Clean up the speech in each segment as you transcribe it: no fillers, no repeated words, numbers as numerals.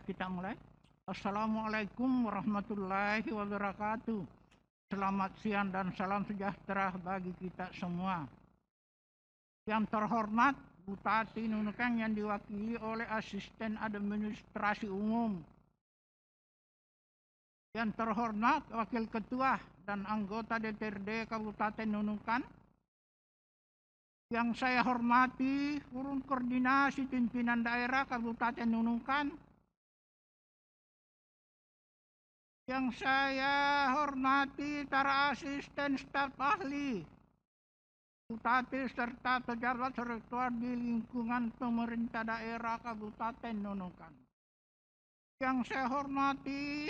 Kita mulai. Assalamualaikum warahmatullahi wabarakatuh. Selamat siang dan salam sejahtera bagi kita semua. Yang terhormat Bupati Nunukan yang diwakili oleh Asisten Administrasi Umum. Yang terhormat Wakil Ketua dan anggota DPRD Kabupaten Nunukan. Yang saya hormati Forum Koordinasi Pimpinan Daerah Kabupaten Nunukan. Yang saya hormati para asisten staf ahli, bupati serta pejabat rektor di lingkungan pemerintah daerah Kabupaten Nunukan. Yang saya hormati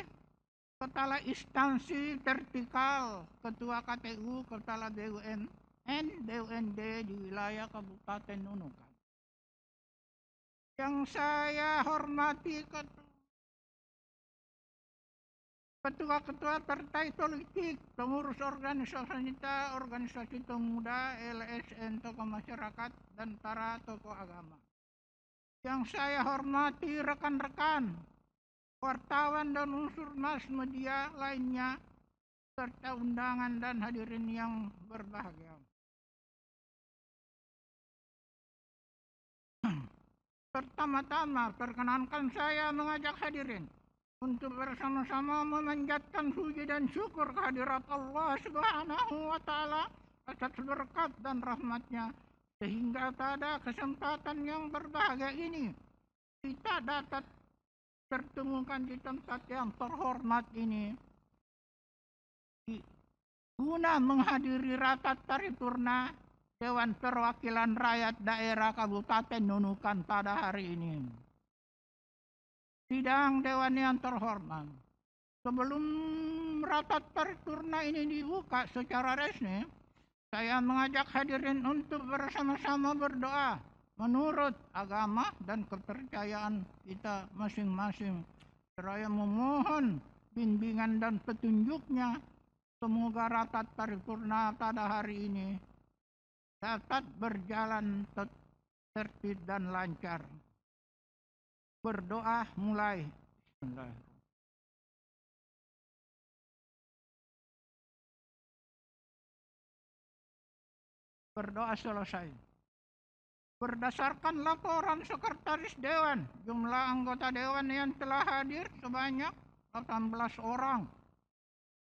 kepala instansi vertikal, ketua KPU, kepala BUMN, BUMD di wilayah Kabupaten Nunukan. Yang saya hormati ketua-ketua partai politik, pengurus organisasi pemuda, LSM, tokoh masyarakat, dan para tokoh agama. Yang saya hormati rekan-rekan, wartawan dan unsur mass media lainnya, serta undangan dan hadirin yang berbahagia. Pertama-tama, perkenankan saya mengajak hadirin untuk bersama-sama memanjatkan puji dan syukur kehadirat Allah Subhanahu wa Ta'ala atas berkat dan rahmatnya, sehingga pada kesempatan yang berbahagia ini kita dapat pertemukan di tempat yang terhormat ini guna menghadiri rapat paripurna Dewan Perwakilan Rakyat Daerah Kabupaten Nunukan pada hari ini. Sidang Dewan yang terhormat, sebelum rapat paripurna ini dibuka secara resmi, saya mengajak hadirin untuk bersama-sama berdoa menurut agama dan kepercayaan kita masing-masing, seraya memohon bimbingan dan petunjuknya. Semoga rapat paripurna pada hari ini dapat berjalan tertib dan lancar. Berdoa mulai. Berdoa selesai. Berdasarkan laporan Sekretaris Dewan, jumlah anggota Dewan yang telah hadir sebanyak 18 orang.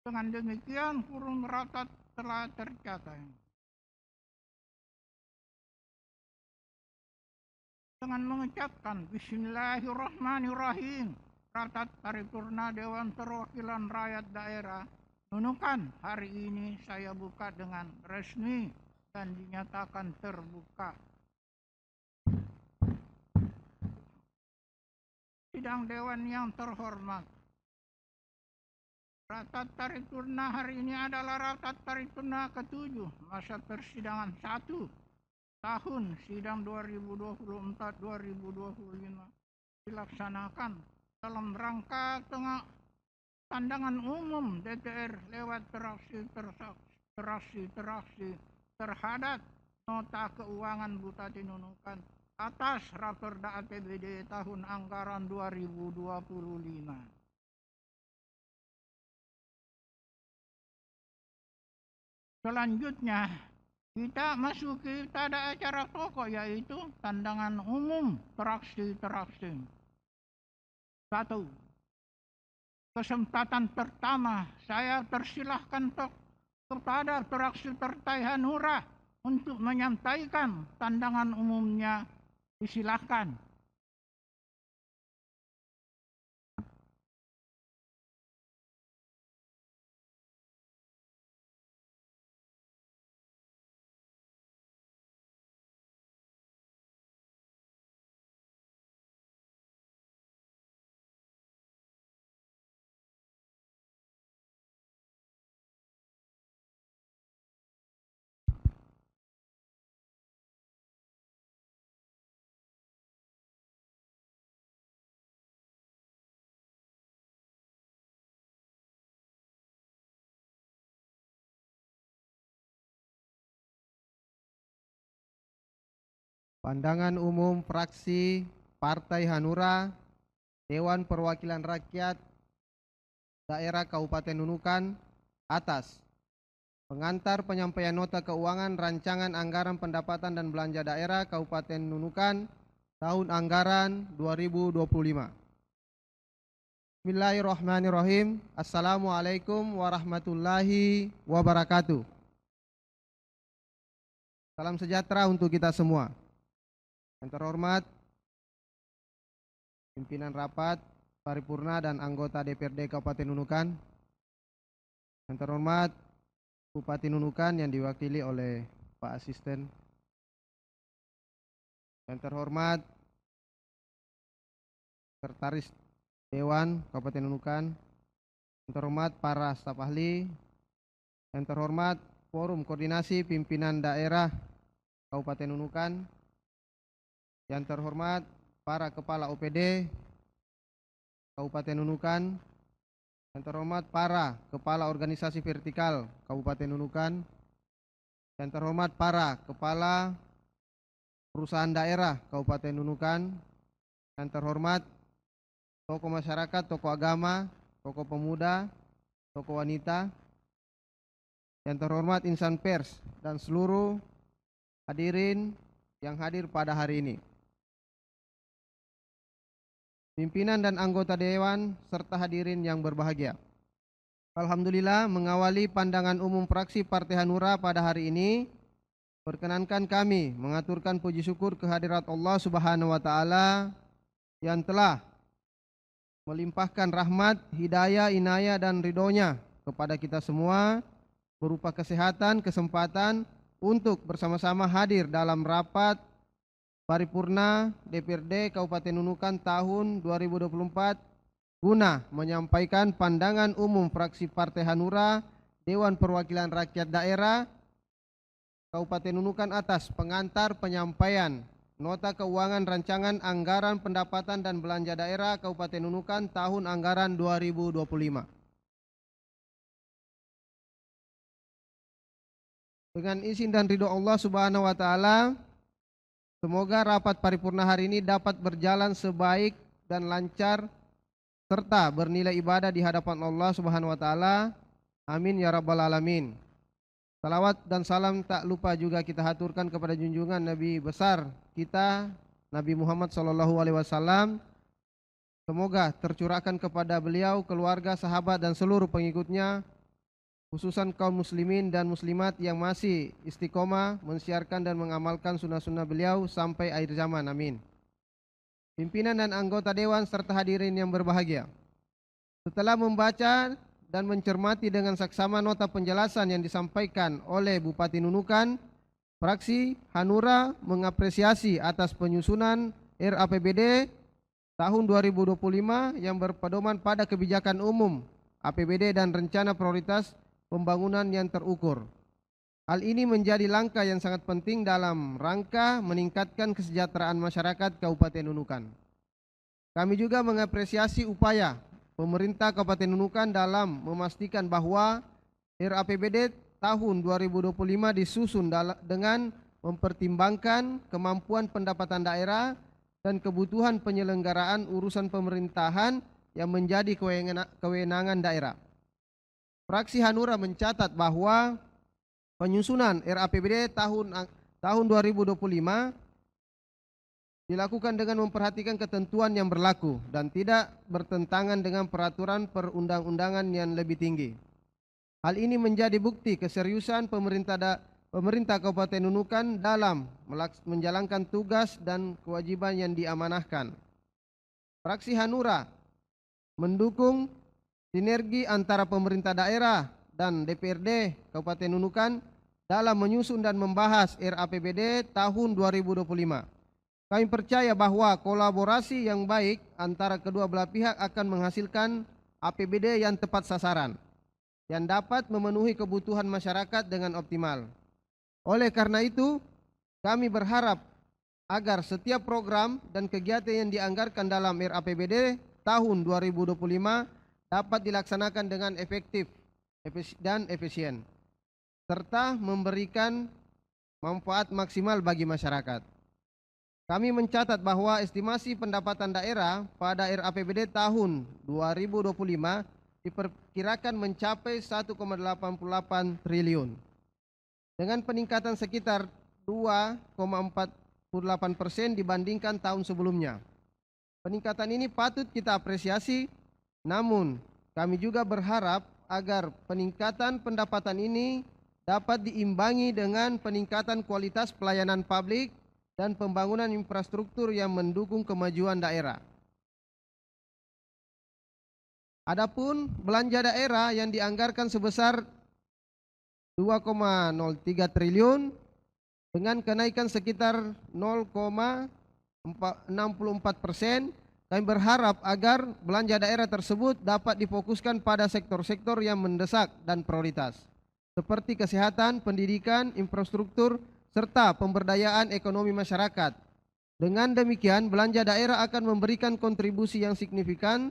Dengan demikian, quorum rapat telah tercapai. Dengan mengucapkan Bismillahirrahmanirrahim, rapat paripurna Dewan Perwakilan Rakyat Daerah Nunukan hari ini saya buka dengan resmi dan dinyatakan terbuka. Sidang Dewan yang terhormat, rapat paripurna hari ini adalah rapat paripurna ke-7 masa persidangan 1 tahun sidang 2024-2025 dilaksanakan dalam rangka pandangan umum DPR lewat teraksi terhadap nota keuangan Bupati Nunukan atas Raperda APBD tahun anggaran 2025. Selanjutnya, kita masuki pada acara pokok, yaitu pandangan umum teraksi. 1. Kesempatan pertama, saya persilahkan kepada teraksi Partai Hanura untuk menyampaikan pandangan umumnya. Disilahkan. Pandangan umum fraksi Partai Hanura Dewan Perwakilan Rakyat Daerah Kabupaten Nunukan atas pengantar penyampaian nota keuangan rancangan anggaran pendapatan dan belanja daerah Kabupaten Nunukan tahun anggaran 2025. Bismillahirrahmanirrahim. Assalamualaikum warahmatullahi wabarakatuh. Salam sejahtera untuk kita semua. Yang terhormat pimpinan rapat paripurna dan anggota DPRD Kabupaten Nunukan. Yang terhormat Bupati Nunukan yang diwakili oleh Pak Asisten. Yang terhormat Sekretaris Dewan Kabupaten Nunukan. Yang terhormat para staf ahli. Yang terhormat Forum Koordinasi Pimpinan Daerah Kabupaten Nunukan. Yang terhormat para kepala OPD Kabupaten Nunukan. Yang terhormat para kepala organisasi vertikal Kabupaten Nunukan. Yang terhormat para kepala perusahaan daerah Kabupaten Nunukan. Yang terhormat tokoh masyarakat, tokoh agama, tokoh pemuda, tokoh wanita. Yang terhormat insan pers dan seluruh hadirin yang hadir pada hari ini. Pimpinan dan anggota dewan serta hadirin yang berbahagia. Alhamdulillah, mengawali pandangan umum fraksi Partai Hanura pada hari ini, perkenankan kami mengaturkan puji syukur kehadirat Allah Subhanahu wa taala yang telah melimpahkan rahmat, hidayah, inayah dan ridhonya kepada kita semua berupa kesehatan, kesempatan untuk bersama-sama hadir dalam rapat paripurna DPRD Kabupaten Nunukan tahun 2024 guna menyampaikan pandangan umum fraksi Partai Hanura Dewan Perwakilan Rakyat Daerah Kabupaten Nunukan atas pengantar penyampaian nota keuangan rancangan anggaran pendapatan dan belanja daerah Kabupaten Nunukan tahun anggaran 2025. Dengan izin dan ridho Allah Subhanahu wa taala, semoga rapat paripurna hari ini dapat berjalan sebaik dan lancar serta bernilai ibadah di hadapan Allah Subhanahu wa taala. Amin ya rabbal alamin. Salawat dan salam tak lupa juga kita haturkan kepada junjungan Nabi besar kita Nabi Muhammad SAW. Semoga tercurahkan kepada beliau, keluarga, sahabat dan seluruh pengikutnya, khususan kaum muslimin dan muslimat yang masih istiqomah mensiarkan dan mengamalkan sunnah-sunnah beliau sampai akhir zaman. Amin. Pimpinan dan anggota dewan serta hadirin yang berbahagia, setelah membaca dan mencermati dengan saksama nota penjelasan yang disampaikan oleh Bupati Nunukan, fraksi Hanura mengapresiasi atas penyusunan RAPBD tahun 2025 yang berpedoman pada kebijakan umum APBD dan rencana prioritas pembangunan yang terukur. Hal ini menjadi langkah yang sangat penting dalam rangka meningkatkan kesejahteraan masyarakat Kabupaten Nunukan. Kami juga mengapresiasi upaya pemerintah Kabupaten Nunukan dalam memastikan bahwa RAPBD tahun 2025 disusun dengan mempertimbangkan kemampuan pendapatan daerah dan kebutuhan penyelenggaraan urusan pemerintahan yang menjadi kewenangan daerah. Fraksi Hanura mencatat bahwa penyusunan RAPBD tahun 2025 dilakukan dengan memperhatikan ketentuan yang berlaku dan tidak bertentangan dengan peraturan perundang-undangan yang lebih tinggi. Hal ini menjadi bukti keseriusan pemerintah Kabupaten Nunukan dalam menjalankan tugas dan kewajiban yang diamanahkan. Fraksi Hanura mendukung sinergi antara pemerintah daerah dan DPRD Kabupaten Nunukan dalam menyusun dan membahas RAPBD tahun 2025. Kami percaya bahwa kolaborasi yang baik antara kedua belah pihak akan menghasilkan APBD yang tepat sasaran, yang dapat memenuhi kebutuhan masyarakat dengan optimal. Oleh karena itu, kami berharap agar setiap program dan kegiatan yang dianggarkan dalam RAPBD tahun 2025 dapat dilaksanakan dengan efektif dan efisien, serta memberikan manfaat maksimal bagi masyarakat. kami mencatat bahwa estimasi pendapatan daerah pada RAPBD tahun 2025 diperkirakan mencapai 1,88 triliun. Dengan peningkatan sekitar 2,48% dibandingkan tahun sebelumnya. Peningkatan ini patut kita apresiasi, namun kami juga berharap agar peningkatan pendapatan ini dapat diimbangi dengan peningkatan kualitas pelayanan publik dan pembangunan infrastruktur yang mendukung kemajuan daerah. Adapun belanja daerah yang dianggarkan sebesar 2,03 triliun dengan kenaikan sekitar 0,64%, kami berharap agar belanja daerah tersebut dapat difokuskan pada sektor-sektor yang mendesak dan prioritas, seperti kesehatan, pendidikan, infrastruktur, serta pemberdayaan ekonomi masyarakat. Dengan demikian, belanja daerah akan memberikan kontribusi yang signifikan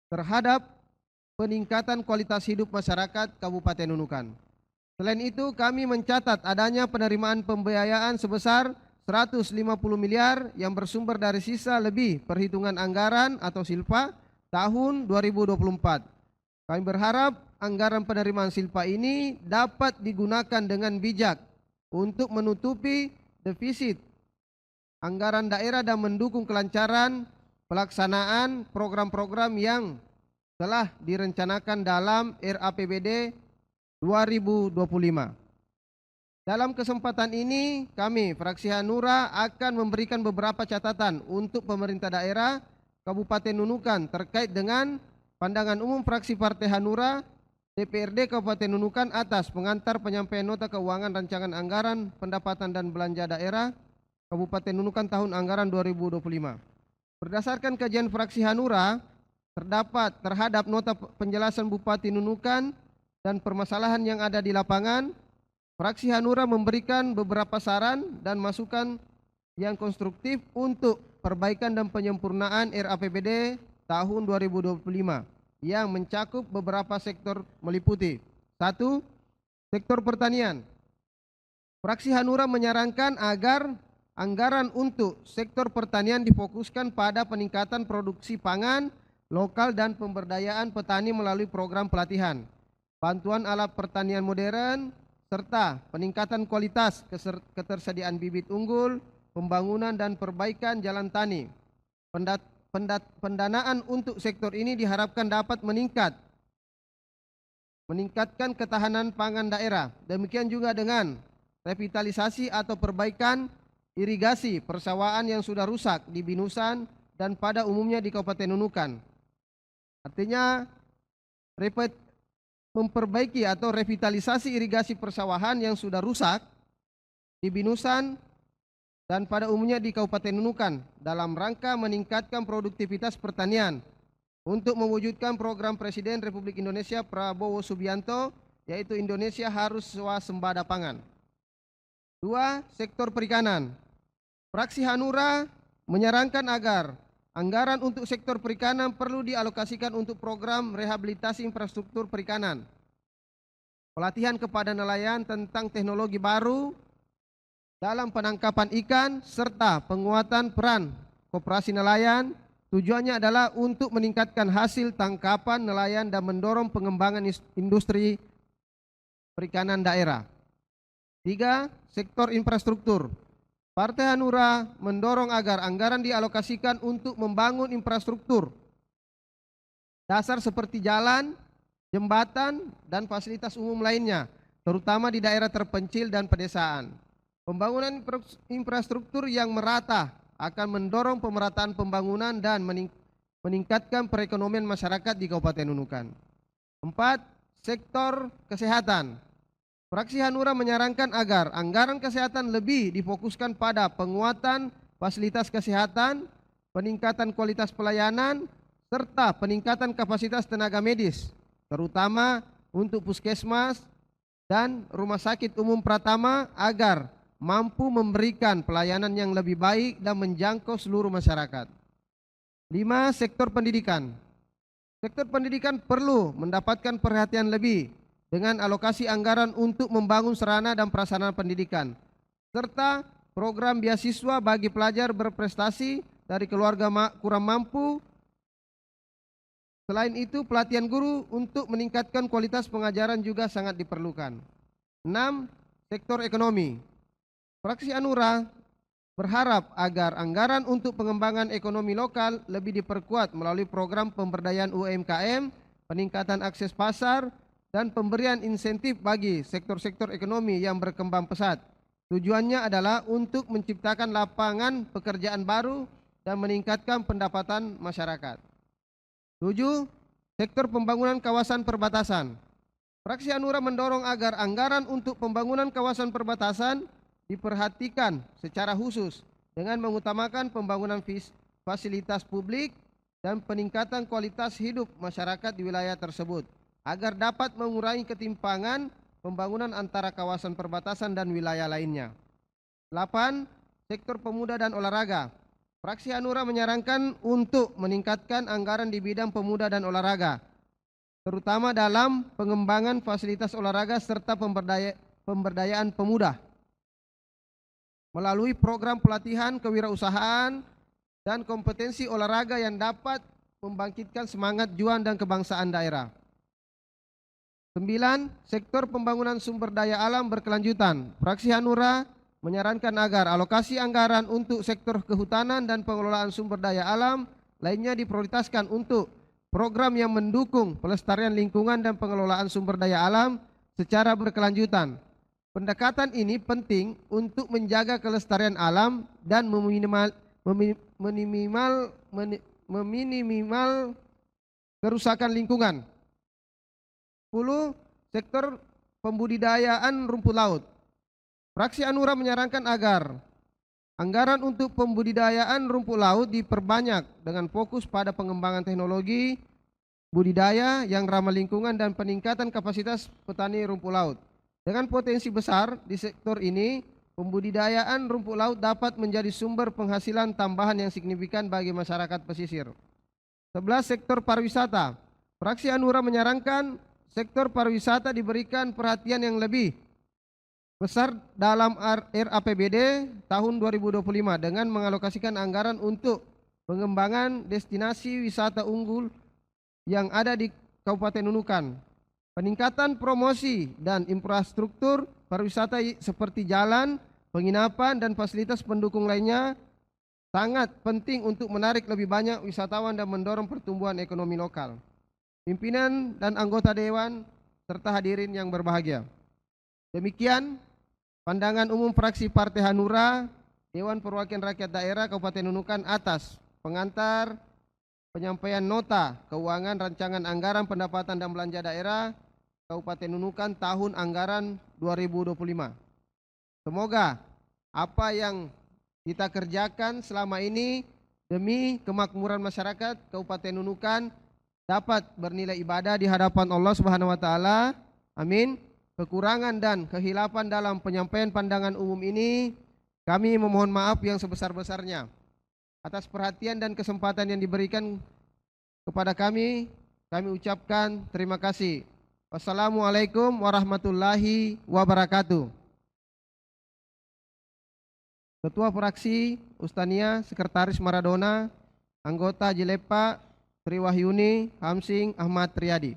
terhadap peningkatan kualitas hidup masyarakat Kabupaten Nunukan. Selain itu, kami mencatat adanya penerimaan pembiayaan sebesar 150 miliar yang bersumber dari sisa lebih perhitungan anggaran atau silpa tahun 2024. Kami berharap anggaran penerimaan silpa ini dapat digunakan dengan bijak untuk menutupi defisit anggaran daerah dan mendukung kelancaran pelaksanaan program-program yang telah direncanakan dalam RAPBD 2025. Dalam kesempatan ini, kami fraksi Hanura akan memberikan beberapa catatan untuk pemerintah daerah Kabupaten Nunukan terkait dengan pandangan umum fraksi Partai Hanura DPRD Kabupaten Nunukan atas pengantar penyampaian nota keuangan rancangan anggaran pendapatan dan belanja daerah Kabupaten Nunukan tahun anggaran 2025. Berdasarkan kajian fraksi Hanura terhadap nota penjelasan Bupati Nunukan dan permasalahan yang ada di lapangan, fraksi Hanura memberikan beberapa saran dan masukan yang konstruktif untuk perbaikan dan penyempurnaan RAPBD tahun 2025 yang mencakup beberapa sektor meliputi. 1. Sektor pertanian. Fraksi Hanura menyarankan agar anggaran untuk sektor pertanian difokuskan pada peningkatan produksi pangan lokal dan pemberdayaan petani melalui program pelatihan, bantuan alat pertanian modern, serta peningkatan kualitas ketersediaan bibit unggul, pembangunan dan perbaikan jalan tani. Pendanaan untuk sektor ini diharapkan dapat meningkatkan ketahanan pangan daerah. Demikian juga dengan revitalisasi atau perbaikan irigasi persawahan yang sudah rusak di Binusan dan pada umumnya di Kabupaten Nunukan. Artinya memperbaiki atau revitalisasi irigasi persawahan yang sudah rusak di Binusan dan pada umumnya di Kabupaten Nunukan dalam rangka meningkatkan produktivitas pertanian untuk mewujudkan program Presiden Republik Indonesia Prabowo Subianto, yaitu Indonesia harus swasembada pangan. 2. Sektor perikanan. Fraksi Hanura menyarankan agar anggaran untuk sektor perikanan perlu dialokasikan untuk program rehabilitasi infrastruktur perikanan, pelatihan kepada nelayan tentang teknologi baru dalam penangkapan ikan, serta penguatan peran koperasi nelayan. Tujuannya adalah untuk meningkatkan hasil tangkapan nelayan dan mendorong pengembangan industri perikanan daerah. 3. Sektor infrastruktur. Partai Hanura mendorong agar anggaran dialokasikan untuk membangun infrastruktur dasar seperti jalan, jembatan, dan fasilitas umum lainnya, terutama di daerah terpencil dan pedesaan. Pembangunan infrastruktur yang merata akan mendorong pemerataan pembangunan dan meningkatkan perekonomian masyarakat di Kabupaten Nunukan. 4. Sektor kesehatan. Fraksi Hanura menyarankan agar anggaran kesehatan lebih difokuskan pada penguatan fasilitas kesehatan, peningkatan kualitas pelayanan, serta peningkatan kapasitas tenaga medis, terutama untuk puskesmas dan rumah sakit umum Pratama agar mampu memberikan pelayanan yang lebih baik dan menjangkau seluruh masyarakat. 5. Sektor pendidikan. Sektor pendidikan perlu mendapatkan perhatian lebih dengan alokasi anggaran untuk membangun sarana dan prasarana pendidikan, serta program beasiswa bagi pelajar berprestasi dari keluarga kurang mampu. Selain itu, pelatihan guru untuk meningkatkan kualitas pengajaran juga sangat diperlukan. 6. Sektor ekonomi. Fraksi Hanura berharap agar anggaran untuk pengembangan ekonomi lokal lebih diperkuat melalui program pemberdayaan UMKM, peningkatan akses pasar, dan pemberian insentif bagi sektor-sektor ekonomi yang berkembang pesat. Tujuannya adalah untuk menciptakan lapangan pekerjaan baru dan meningkatkan pendapatan masyarakat. 7. Sektor pembangunan kawasan perbatasan. Fraksi Hanura mendorong agar anggaran untuk pembangunan kawasan perbatasan diperhatikan secara khusus dengan mengutamakan pembangunan fasilitas publik dan peningkatan kualitas hidup masyarakat di wilayah tersebut agar dapat mengurangi ketimpangan pembangunan antara kawasan perbatasan dan wilayah lainnya. 8. Sektor pemuda dan olahraga. Fraksi Hanura menyarankan untuk meningkatkan anggaran di bidang pemuda dan olahraga, terutama dalam pengembangan fasilitas olahraga serta pemberdayaan pemuda melalui program pelatihan kewirausahaan dan kompetensi olahraga yang dapat membangkitkan semangat juang dan kebangsaan daerah. 9. Sektor pembangunan sumber daya alam berkelanjutan. Fraksi Hanura menyarankan agar alokasi anggaran untuk sektor kehutanan dan pengelolaan sumber daya alam lainnya diprioritaskan untuk program yang mendukung pelestarian lingkungan dan pengelolaan sumber daya alam secara berkelanjutan. Pendekatan ini penting untuk menjaga kelestarian alam dan meminimal kerusakan lingkungan. 10. Sektor pembudidayaan rumput laut. Fraksi Hanura menyarankan agar anggaran untuk pembudidayaan rumput laut diperbanyak dengan fokus pada pengembangan teknologi budidaya yang ramah lingkungan dan peningkatan kapasitas petani rumput laut. Dengan potensi besar di sektor ini, pembudidayaan rumput laut dapat menjadi sumber penghasilan tambahan yang signifikan bagi masyarakat pesisir. 11. Sektor pariwisata. Fraksi Hanura menyarankan sektor pariwisata diberikan perhatian yang lebih besar dalam RAPBD tahun 2025 dengan mengalokasikan anggaran untuk pengembangan destinasi wisata unggul yang ada di Kabupaten Nunukan. Peningkatan promosi dan infrastruktur pariwisata seperti jalan, penginapan, dan fasilitas pendukung lainnya sangat penting untuk menarik lebih banyak wisatawan dan mendorong pertumbuhan ekonomi lokal. Pimpinan dan anggota Dewan serta hadirin yang berbahagia. Demikian pandangan umum fraksi Partai Hanura, Dewan Perwakilan Rakyat Daerah Kabupaten Nunukan atas pengantar penyampaian nota keuangan rancangan anggaran pendapatan dan belanja daerah Kabupaten Nunukan tahun anggaran 2025. Semoga apa yang kita kerjakan selama ini demi kemakmuran masyarakat Kabupaten Nunukan dapat bernilai ibadah di hadapan Allah Subhanahu wa taala. Amin. Kekurangan dan kehilapan dalam penyampaian pandangan umum ini kami memohon maaf yang sebesar-besarnya. Atas perhatian dan kesempatan yang diberikan kepada kami ucapkan terima kasih. Wassalamualaikum warahmatullahi wabarakatuh. Ketua Fraksi Ustania Sekretaris Maradona, anggota Jilepa Triwahyuni Hamsing Ahmad Riyadi.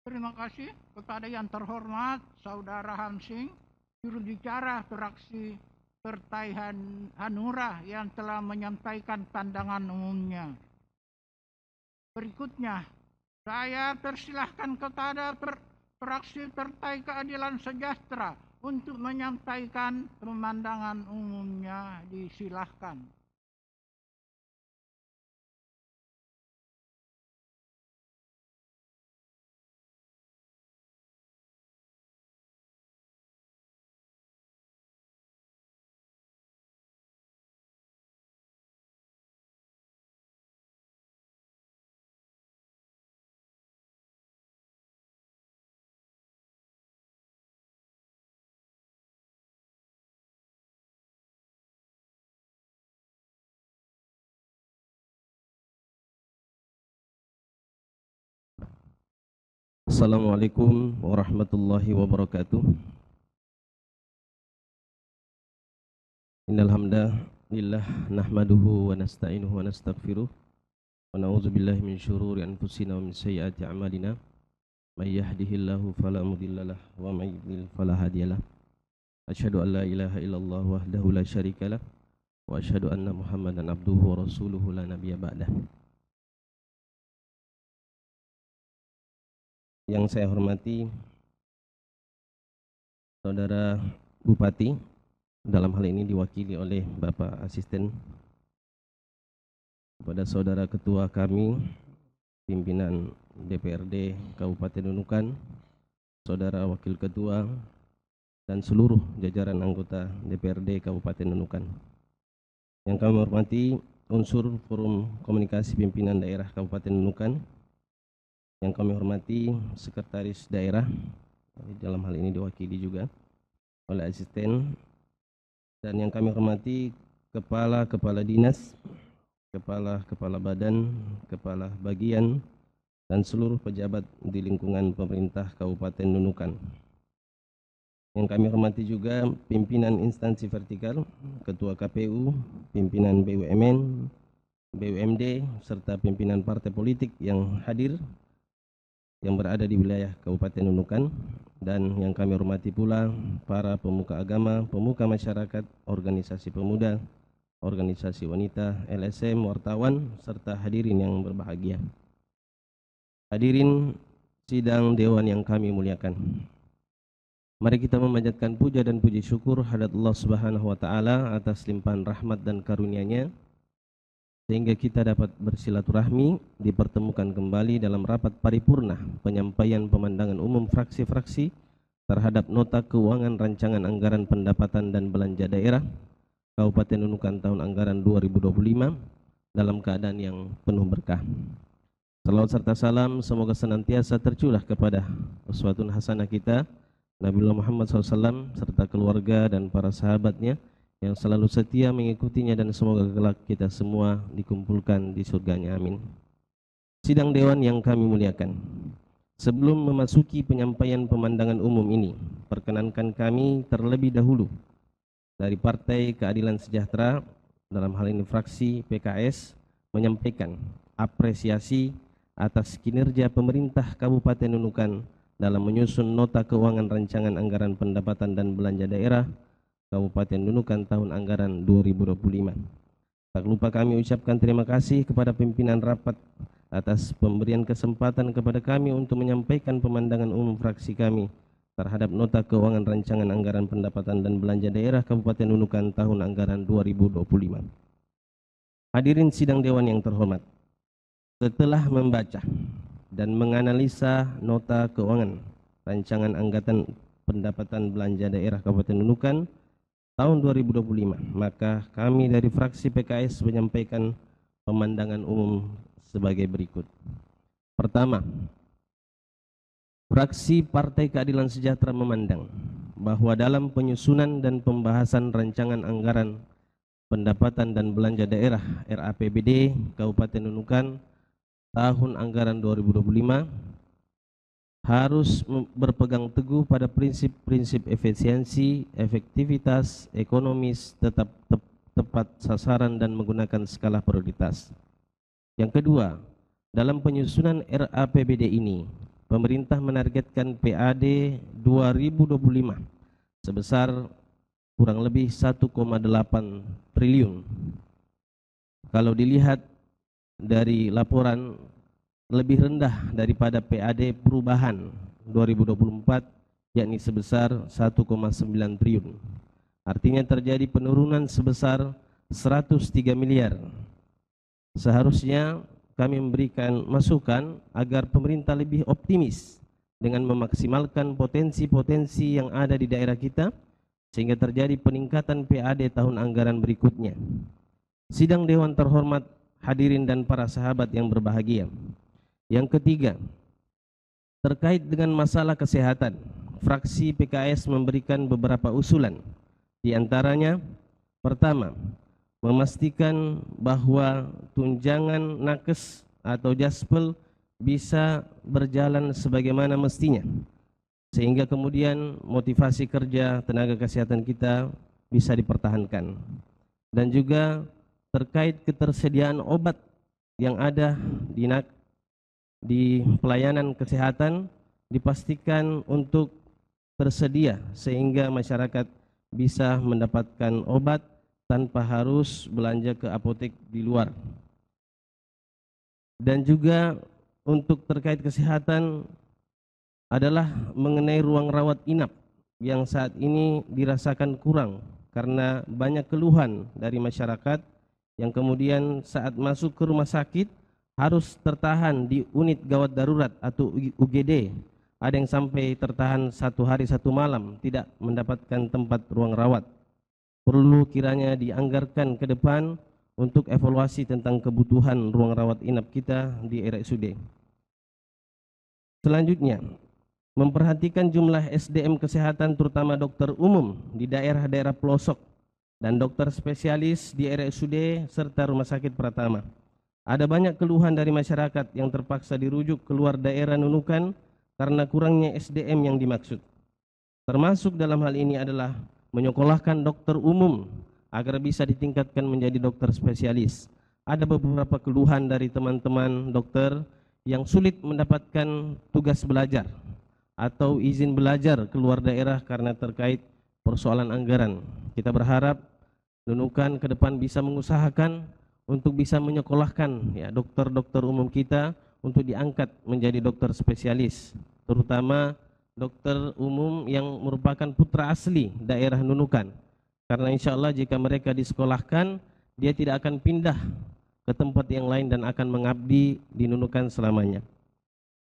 Terima kasih kepada yang terhormat Saudara Hamsing, juru bicara fraksi Partai Hanura yang telah menyampaikan pandangan umumnya. Berikutnya, Saya persilahkan kepada fraksi Partai Keadilan Sejahtera untuk menyampaikan pemandangan umumnya. Disilahkan. Assalamualaikum warahmatullahi wabarakatuh. Innal hamdalillah nahmaduhu wa nasta'inuhu wa nastaghfiruh wa na'udzu billahi min syururi anfusina wa min sayyiati a'malina. May yahdihillahu fala mudhillalah wa may yudlil fala hadiyalah. Asyhadu an la ilaha illallah wahdahu la syarikalah wa asyhadu anna Muhammadan abduhu wa rasuluhu la nabiyya ba'dah. Yang saya hormati Saudara Bupati, dalam hal ini diwakili oleh Bapak Asisten, kepada Saudara Ketua kami, pimpinan DPRD Kabupaten Nunukan, Saudara Wakil Ketua, dan seluruh jajaran anggota DPRD Kabupaten Nunukan. Yang kami hormati unsur Forum Komunikasi Pimpinan Daerah Kabupaten Nunukan, yang kami hormati Sekretaris Daerah, dalam hal ini diwakili juga oleh asisten, dan yang kami hormati kepala-kepala dinas, kepala badan, kepala bagian, dan seluruh pejabat di lingkungan pemerintah Kabupaten Nunukan. Yang kami hormati juga pimpinan instansi vertikal, Ketua KPU, pimpinan BUMN, BUMD, serta pimpinan partai politik yang hadir, yang berada di wilayah Kabupaten Nunukan, dan yang kami hormati pula para pemuka agama, pemuka masyarakat, organisasi pemuda, organisasi wanita, LSM, wartawan, serta hadirin yang berbahagia. Hadirin sidang dewan yang kami muliakan, mari kita memanjatkan puja dan puji syukur hadirat Allah Subhanahu wa taala atas limpahan rahmat dan karunia-Nya, sehingga kita dapat bersilaturahmi, dipertemukan kembali dalam rapat paripurna penyampaian pemandangan umum fraksi-fraksi terhadap nota keuangan rancangan anggaran pendapatan dan belanja daerah Kabupaten Nunukan tahun anggaran 2025 dalam keadaan yang penuh berkah. Salawat serta salam semoga senantiasa tercurah kepada uswatun hasanah kita Nabiullah Muhammad SAW serta keluarga dan para sahabatnya yang selalu setia mengikutinya, dan semoga kelak kita semua dikumpulkan di surganya, amin. Sidang dewan yang kami muliakan, sebelum memasuki penyampaian pemandangan umum ini, perkenankan kami terlebih dahulu dari Partai Keadilan Sejahtera, dalam hal ini fraksi PKS, menyampaikan apresiasi atas kinerja pemerintah Kabupaten Nunukan dalam menyusun nota keuangan rancangan anggaran pendapatan dan belanja daerah Kabupaten Nunukan tahun anggaran 2025. Tak lupa kami ucapkan terima kasih kepada pimpinan rapat atas pemberian kesempatan kepada kami untuk menyampaikan pemandangan umum fraksi kami terhadap nota keuangan rancangan anggaran pendapatan dan belanja daerah Kabupaten Nunukan tahun anggaran 2025. Hadirin sidang dewan yang terhormat, setelah membaca dan menganalisa nota keuangan rancangan anggaran pendapatan belanja daerah Kabupaten Nunukan tahun 2025, maka kami dari fraksi PKS menyampaikan pemandangan umum sebagai berikut. Pertama, fraksi Partai Keadilan Sejahtera memandang bahwa dalam penyusunan dan pembahasan rancangan anggaran pendapatan dan belanja daerah RAPBD Kabupaten Nunukan tahun anggaran 2025 harus berpegang teguh pada prinsip-prinsip efisiensi, efektivitas, ekonomis, tepat sasaran, dan menggunakan skala prioritas. Yang kedua, dalam penyusunan RAPBD ini, pemerintah menargetkan PAD 2025 sebesar kurang lebih 1,8 triliun. Kalau dilihat dari laporan lebih rendah daripada PAD perubahan 2024, yakni sebesar 1,9 triliun. Artinya terjadi penurunan sebesar 103 miliar. Seharusnya kami memberikan masukan agar pemerintah lebih optimis dengan memaksimalkan potensi-potensi yang ada di daerah kita sehingga terjadi peningkatan PAD tahun anggaran berikutnya. Sidang Dewan terhormat, hadirin dan para sahabat yang berbahagia. Yang ketiga, terkait dengan masalah kesehatan, fraksi PKS memberikan beberapa usulan. Di antaranya, pertama, memastikan bahwa tunjangan nakes atau jaspel bisa berjalan sebagaimana mestinya, sehingga kemudian motivasi kerja tenaga kesehatan kita bisa dipertahankan. Dan juga terkait ketersediaan obat yang ada di pelayanan kesehatan dipastikan untuk tersedia sehingga masyarakat bisa mendapatkan obat tanpa harus belanja ke apotek di luar. Dan juga untuk terkait kesehatan adalah mengenai ruang rawat inap yang saat ini dirasakan kurang karena banyak keluhan dari masyarakat yang kemudian saat masuk ke rumah sakit harus tertahan di unit gawat darurat atau UGD. Ada yang sampai tertahan 1 hari 1 malam tidak mendapatkan tempat ruang rawat. Perlu kiranya dianggarkan ke depan untuk evaluasi tentang kebutuhan ruang rawat inap kita di RSUD. Selanjutnya, memperhatikan jumlah SDM kesehatan terutama dokter umum di daerah-daerah pelosok dan dokter spesialis di RSUD serta Rumah Sakit Pratama. Ada banyak keluhan dari masyarakat yang terpaksa dirujuk keluar daerah Nunukan karena kurangnya SDM yang dimaksud. Termasuk dalam hal ini adalah menyekolahkan dokter umum agar bisa ditingkatkan menjadi dokter spesialis. Ada beberapa keluhan dari teman-teman dokter yang sulit mendapatkan tugas belajar atau izin belajar keluar daerah karena terkait persoalan anggaran. Kita berharap Nunukan ke depan bisa mengusahakan untuk bisa menyekolahkan ya dokter-dokter umum kita untuk diangkat menjadi dokter spesialis, terutama dokter umum yang merupakan putra asli daerah Nunukan. Karena insya Allah jika mereka disekolahkan, dia tidak akan pindah ke tempat yang lain dan akan mengabdi di Nunukan selamanya.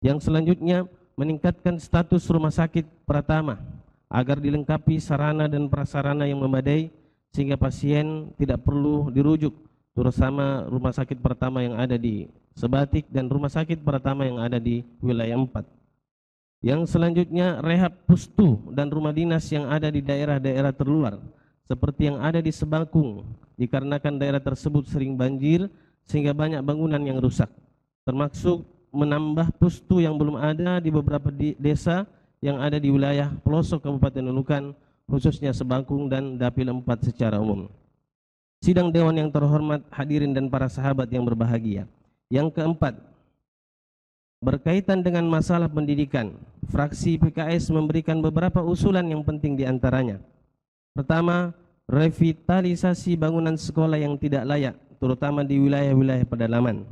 Yang selanjutnya, meningkatkan status rumah sakit Pratama agar dilengkapi sarana dan prasarana yang memadai sehingga pasien tidak perlu dirujuk, terutama rumah sakit Pratama yang ada di Sebatik dan rumah sakit Pratama yang ada di wilayah 4. Yang selanjutnya, rehab pustu dan rumah dinas yang ada di daerah-daerah terluar seperti yang ada di Sebangkung, dikarenakan daerah tersebut sering banjir sehingga banyak bangunan yang rusak, termasuk menambah pustu yang belum ada di beberapa desa yang ada di wilayah pelosok Kabupaten Nunukan, khususnya Sebangkung dan Dapil 4 secara umum. Sidang Dewan yang terhormat, hadirin dan para sahabat yang berbahagia. Yang keempat, berkaitan dengan masalah pendidikan, fraksi PKS memberikan beberapa usulan yang penting di antaranya. Pertama, revitalisasi bangunan sekolah yang tidak layak, terutama di wilayah-wilayah pedalaman.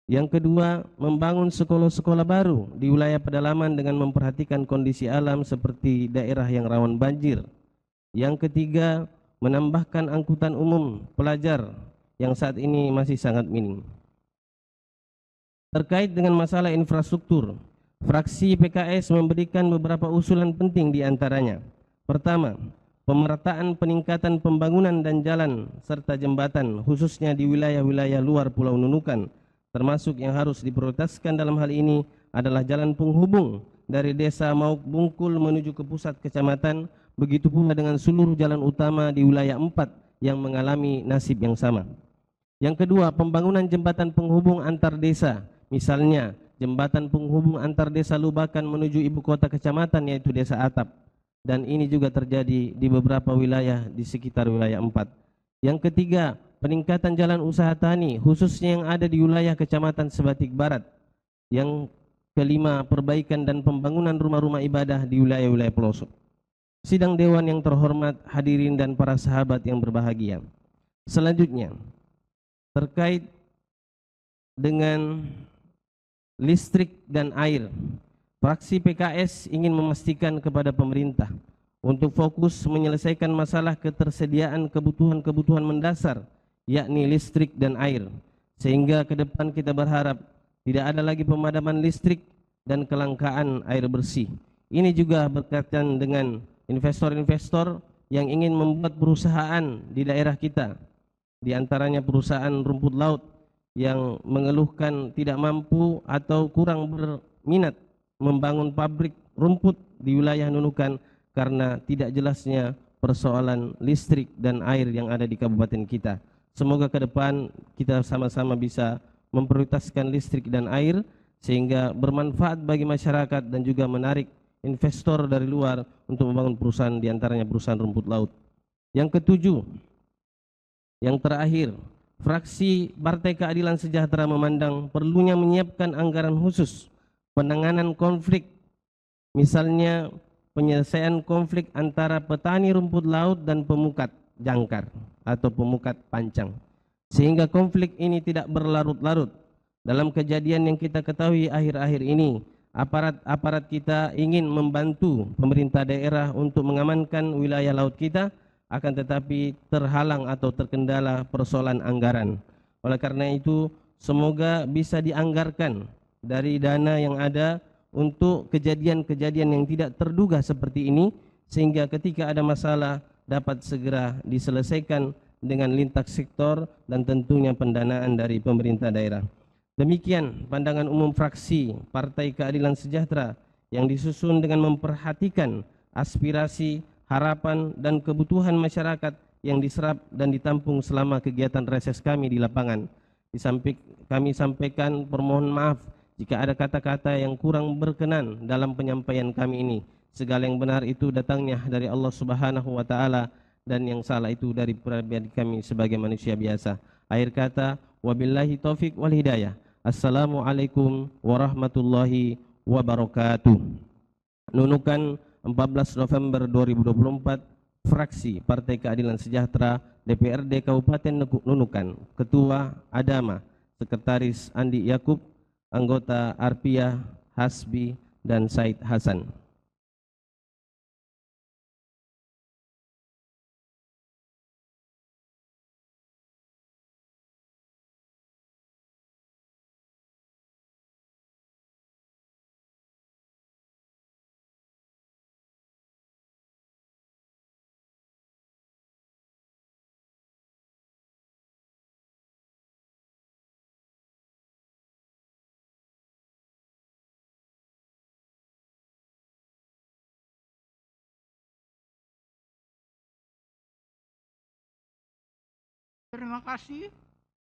Yang kedua, membangun sekolah-sekolah baru di wilayah pedalaman dengan memperhatikan kondisi alam seperti daerah yang rawan banjir. Yang ketiga, menambahkan angkutan umum pelajar yang saat ini masih sangat minim. Terkait dengan masalah infrastruktur, fraksi PKS memberikan beberapa usulan penting di antaranya. Pertama, pemerataan peningkatan pembangunan dan jalan serta jembatan khususnya di wilayah-wilayah luar Pulau Nunukan, termasuk yang harus diprioritaskan dalam hal ini adalah jalan penghubung dari desa Mauk Bungkul menuju ke pusat kecamatan, begitu pula dengan seluruh jalan utama di wilayah 4 yang mengalami nasib yang sama. Yang kedua, pembangunan jembatan penghubung antar desa, misalnya jembatan penghubung antar desa Lubakan menuju ibu kota kecamatan yaitu desa Atap, dan ini juga terjadi di beberapa wilayah di sekitar wilayah 4. Yang ketiga, peningkatan jalan usaha tani khususnya yang ada di wilayah Kecamatan Sebatik Barat. Yang kelima, perbaikan dan pembangunan rumah-rumah ibadah di wilayah-wilayah pelosok. Sidang Dewan yang terhormat, hadirin dan para sahabat yang berbahagia. Selanjutnya, terkait dengan listrik dan air. Fraksi PKS ingin memastikan kepada pemerintah untuk fokus menyelesaikan masalah ketersediaan kebutuhan-kebutuhan mendasar, yakni listrik dan air, sehingga ke depan kita berharap tidak ada lagi pemadaman listrik dan kelangkaan air bersih. Ini juga berkaitan dengan investor-investor yang ingin membuat perusahaan di daerah kita, di antaranya perusahaan rumput laut yang mengeluhkan tidak mampu atau kurang berminat membangun pabrik rumput di wilayah Nunukan karena tidak jelasnya persoalan listrik dan air yang ada di kabupaten kita. Semoga ke depan kita sama-sama bisa memprioritaskan listrik dan air sehingga bermanfaat bagi masyarakat dan juga menarik investor dari luar untuk membangun perusahaan, di antaranya perusahaan rumput laut. Yang ketujuh, yang terakhir, fraksi Partai Keadilan Sejahtera memandang perlunya menyiapkan anggaran khusus penanganan konflik, misalnya penyelesaian konflik antara petani rumput laut dan pemukat jangkar atau pemukat pancang, sehingga konflik ini tidak berlarut-larut. Dalam kejadian yang kita ketahui akhir-akhir ini, aparat kita ingin membantu pemerintah daerah untuk mengamankan wilayah laut kita, akan tetapi terhalang atau terkendala persoalan anggaran. Oleh karena itu, semoga bisa dianggarkan dari dana yang ada untuk kejadian-kejadian yang tidak terduga seperti ini, sehingga ketika ada masalah dapat segera diselesaikan dengan lintas sektor dan tentunya pendanaan dari pemerintah daerah. Demikian pandangan umum fraksi Partai Keadilan Sejahtera yang disusun dengan memperhatikan aspirasi, harapan, dan kebutuhan masyarakat yang diserap dan ditampung selama kegiatan reses kami di lapangan. Kami sampaikan permohonan maaf jika ada kata-kata yang kurang berkenan dalam penyampaian kami ini. Segala yang benar itu datangnya dari Allah Subhanahu wa Ta'ala, dan yang salah itu dari pribadi kami sebagai manusia biasa. Akhir kata, wabillahi taufik wal hidayah. Assalamualaikum warahmatullahi wabarakatuh. Nunukan 14 November 2024, fraksi Partai Keadilan Sejahtera, DPRD Kabupaten Nunukan, Ketua Adama, Sekretaris Andi Yakub, anggota Arpiah, Hasbi, dan Said Hasan. Terima kasih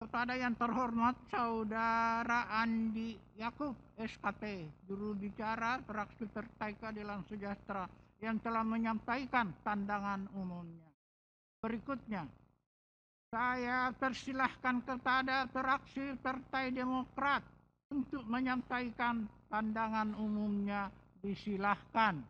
kepada yang terhormat Saudara Andi Yakub SKT, juru bicara fraksi Partai Keadilan Sejahtera, yang telah menyampaikan pandangan umumnya. Berikutnya, saya persilahkan kepada fraksi Partai Demokrat untuk menyampaikan pandangan umumnya. Disilahkan.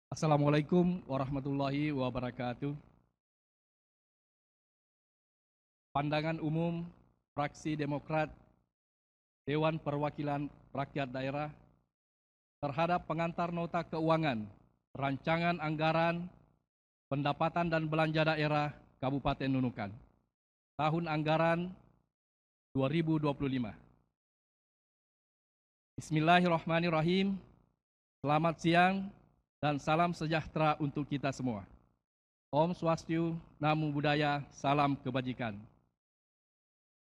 Assalamualaikum warahmatullahi wabarakatuh. Pandangan umum fraksi Demokrat Dewan Perwakilan Rakyat Daerah terhadap pengantar nota keuangan rancangan anggaran pendapatan dan belanja daerah Kabupaten Nunukan tahun anggaran 2025. Bismillahirrahmanirrahim. Selamat siang dan salam sejahtera untuk kita semua. Om Swastiastu, Namo Buddhaya, salam kebajikan.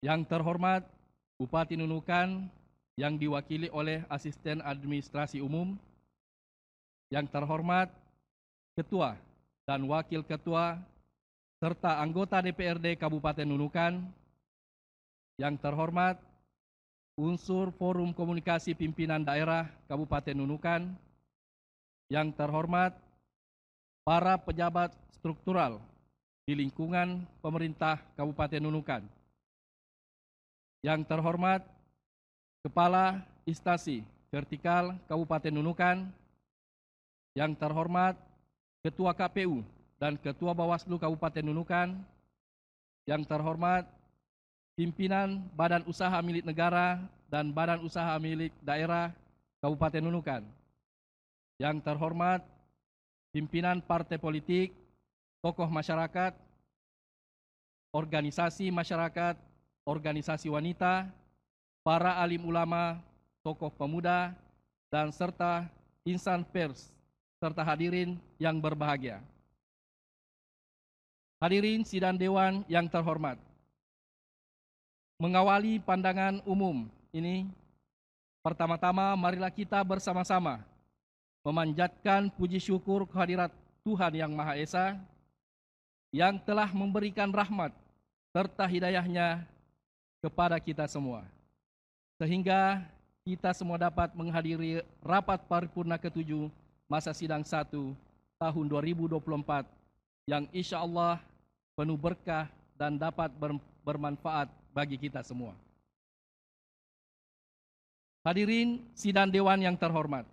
Yang terhormat Bupati Nunukan yang diwakili oleh Asisten Administrasi Umum, yang terhormat Ketua dan Wakil Ketua, serta anggota DPRD Kabupaten Nunukan, yang terhormat unsur Forum Komunikasi Pimpinan Daerah Kabupaten Nunukan, yang terhormat para pejabat struktural di lingkungan pemerintah Kabupaten Nunukan, yang terhormat Kepala Instansi Vertikal Kabupaten Nunukan, yang terhormat Ketua KPU dan Ketua Bawaslu Kabupaten Nunukan, yang terhormat pimpinan Badan Usaha Milik Negara dan Badan Usaha Milik Daerah Kabupaten Nunukan, yang terhormat pimpinan partai politik, tokoh masyarakat, organisasi masyarakat, organisasi wanita, para alim ulama, tokoh pemuda, dan serta insan pers, serta hadirin yang berbahagia. Hadirin sidang dewan yang terhormat, mengawali pandangan umum ini, pertama-tama marilah kita bersama-sama memanjatkan puji syukur kehadirat Tuhan Yang Maha Esa yang telah memberikan rahmat serta hidayahnya kepada kita semua, sehingga kita semua dapat menghadiri rapat paripurna ke-7 masa sidang 1 tahun 2024 yang insya Allah penuh berkah dan dapat bermanfaat bagi kita semua. Hadirin sidang dewan yang terhormat,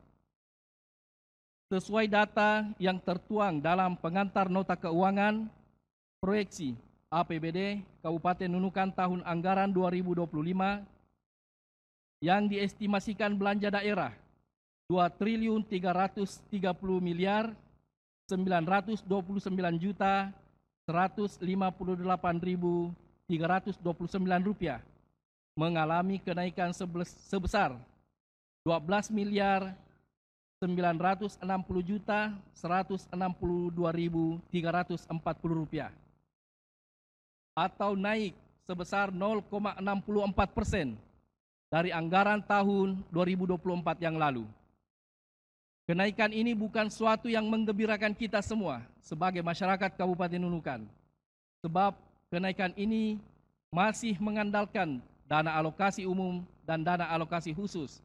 sesuai data yang tertuang dalam pengantar nota keuangan proyeksi APBD Kabupaten Nunukan tahun anggaran 2025 yang diestimasikan belanja daerah 2.339.158.329 rupiah mengalami kenaikan sebesar 12.960.162.340 rupiah atau naik sebesar 0,64% dari anggaran tahun 2024 yang lalu. Kenaikan ini bukan suatu yang menggembirakan kita semua sebagai masyarakat Kabupaten Nunukan, sebab kenaikan ini masih mengandalkan dana alokasi umum dan dana alokasi khusus,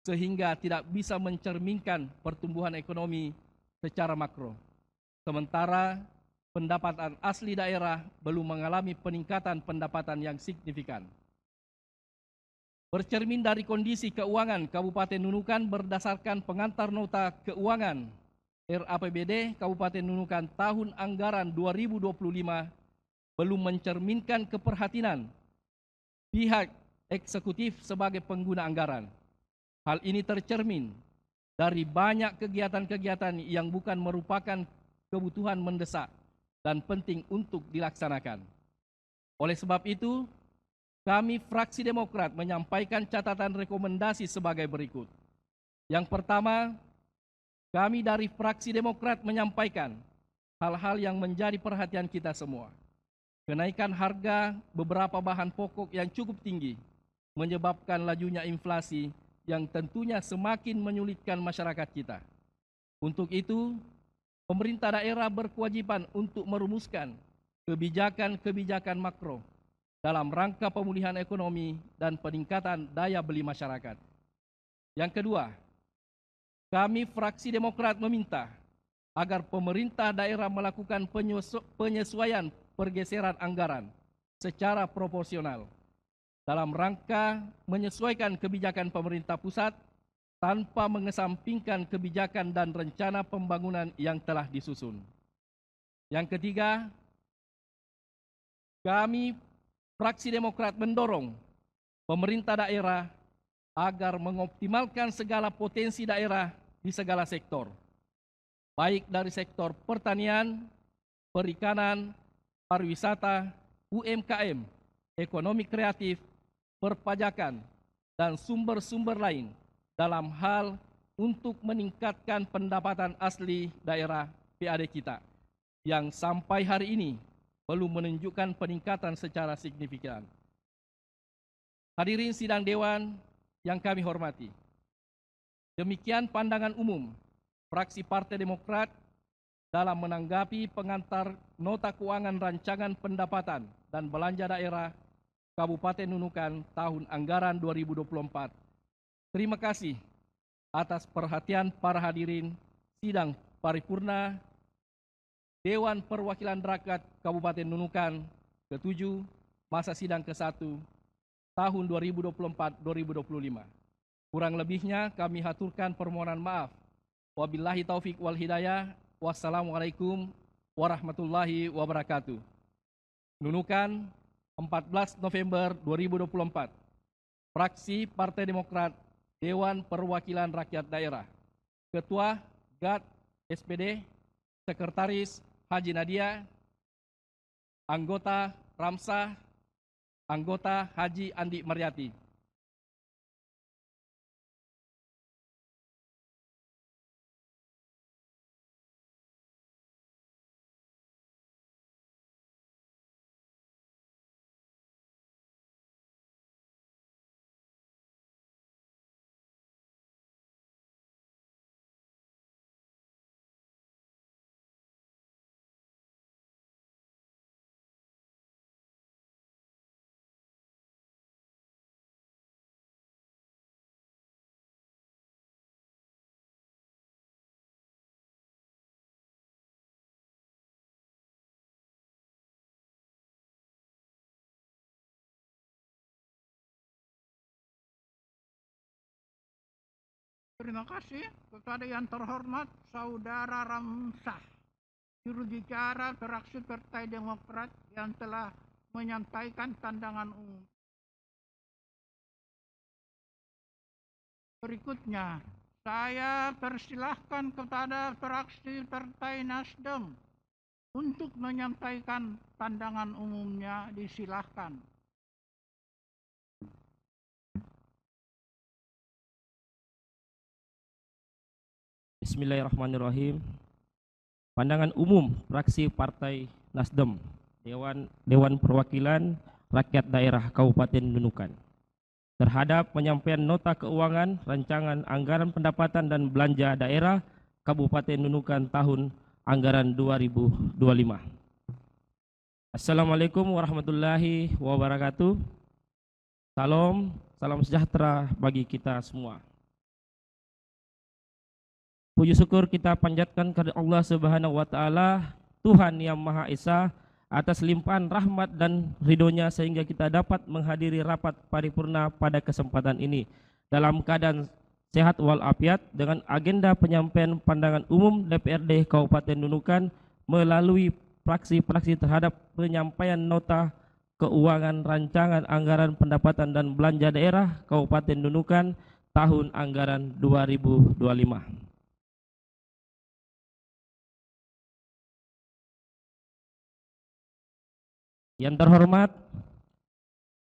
sehingga tidak bisa mencerminkan pertumbuhan ekonomi secara makro. Sementara pendapatan asli daerah belum mengalami peningkatan pendapatan yang signifikan. Bercermin dari kondisi keuangan Kabupaten Nunukan berdasarkan pengantar nota keuangan RAPBD Kabupaten Nunukan tahun anggaran 2025 belum mencerminkan keprihatinan pihak eksekutif sebagai pengguna anggaran. Hal ini tercermin dari banyak kegiatan-kegiatan yang bukan merupakan kebutuhan mendesak dan penting untuk dilaksanakan. Oleh sebab itu, kami fraksi Demokrat menyampaikan catatan rekomendasi sebagai berikut. Yang pertama, kami dari fraksi Demokrat menyampaikan hal-hal yang menjadi perhatian kita semua. Kenaikan harga beberapa bahan pokok yang cukup tinggi menyebabkan lajunya inflasi yang tentunya semakin menyulitkan masyarakat kita. Untuk itu, pemerintah daerah berkewajiban untuk merumuskan kebijakan-kebijakan makro dalam rangka pemulihan ekonomi dan peningkatan daya beli masyarakat. Yang kedua, kami fraksi Demokrat meminta agar pemerintah daerah melakukan penyesuaian pergeseran anggaran secara proporsional dalam rangka menyesuaikan kebijakan pemerintah pusat tanpa mengesampingkan kebijakan dan rencana pembangunan yang telah disusun. Yang ketiga, kami fraksi Demokrat mendorong pemerintah daerah agar mengoptimalkan segala potensi daerah di segala sektor, baik dari sektor pertanian, perikanan, pariwisata, UMKM, ekonomi kreatif, perpajakan, dan sumber-sumber lain dalam hal untuk meningkatkan pendapatan asli daerah PAD kita yang sampai hari ini belum menunjukkan peningkatan secara signifikan. Hadirin sidang dewan yang kami hormati, demikian pandangan umum fraksi Partai Demokrat dalam menanggapi pengantar nota keuangan rancangan pendapatan dan belanja daerah Kabupaten Nunukan tahun anggaran 2024. Terima kasih atas perhatian para hadirin sidang paripurna Dewan Perwakilan Rakyat Kabupaten Nunukan ke-7 masa sidang ke-1 tahun 2024-2025. Kurang lebihnya kami haturkan permohonan maaf. Wabillahi taufik wal hidayah. Wassalamualaikum warahmatullahi wabarakatuh. Nunukan, 14 November 2024. Fraksi Partai Demokrat, Dewan Perwakilan Rakyat Daerah. Ketua GAT SPD, Sekretaris Haji Nadia, Anggota Ramsah, Anggota Haji Andi Maryati. Terima kasih kepada yang terhormat Saudara Ramsah, juru bicara fraksi Partai Demokrat yang telah menyampaikan pandangan umum. Berikutnya, saya persilahkan kepada fraksi Partai Nasdem untuk menyampaikan pandangan umumnya. Disilahkan. Bismillahirrahmanirrahim. Pandangan umum fraksi Partai Nasdem, Dewan Perwakilan Rakyat Daerah Kabupaten Nunukan terhadap penyampaian nota keuangan rancangan anggaran pendapatan dan belanja daerah Kabupaten Nunukan tahun anggaran 2025. Assalamualaikum warahmatullahi wabarakatuh. Salam sejahtera bagi kita semua. Puji syukur kita panjatkan kepada Allah Subhanahu wa taala, Tuhan yang Maha Esa, atas limpahan rahmat dan ridhonya sehingga kita dapat menghadiri rapat paripurna pada kesempatan ini dalam keadaan sehat walafiat dengan agenda penyampaian pandangan umum DPRD Kabupaten Nunukan melalui fraksi-fraksi terhadap penyampaian nota keuangan rancangan anggaran pendapatan dan belanja daerah Kabupaten Nunukan tahun anggaran 2025. Yang terhormat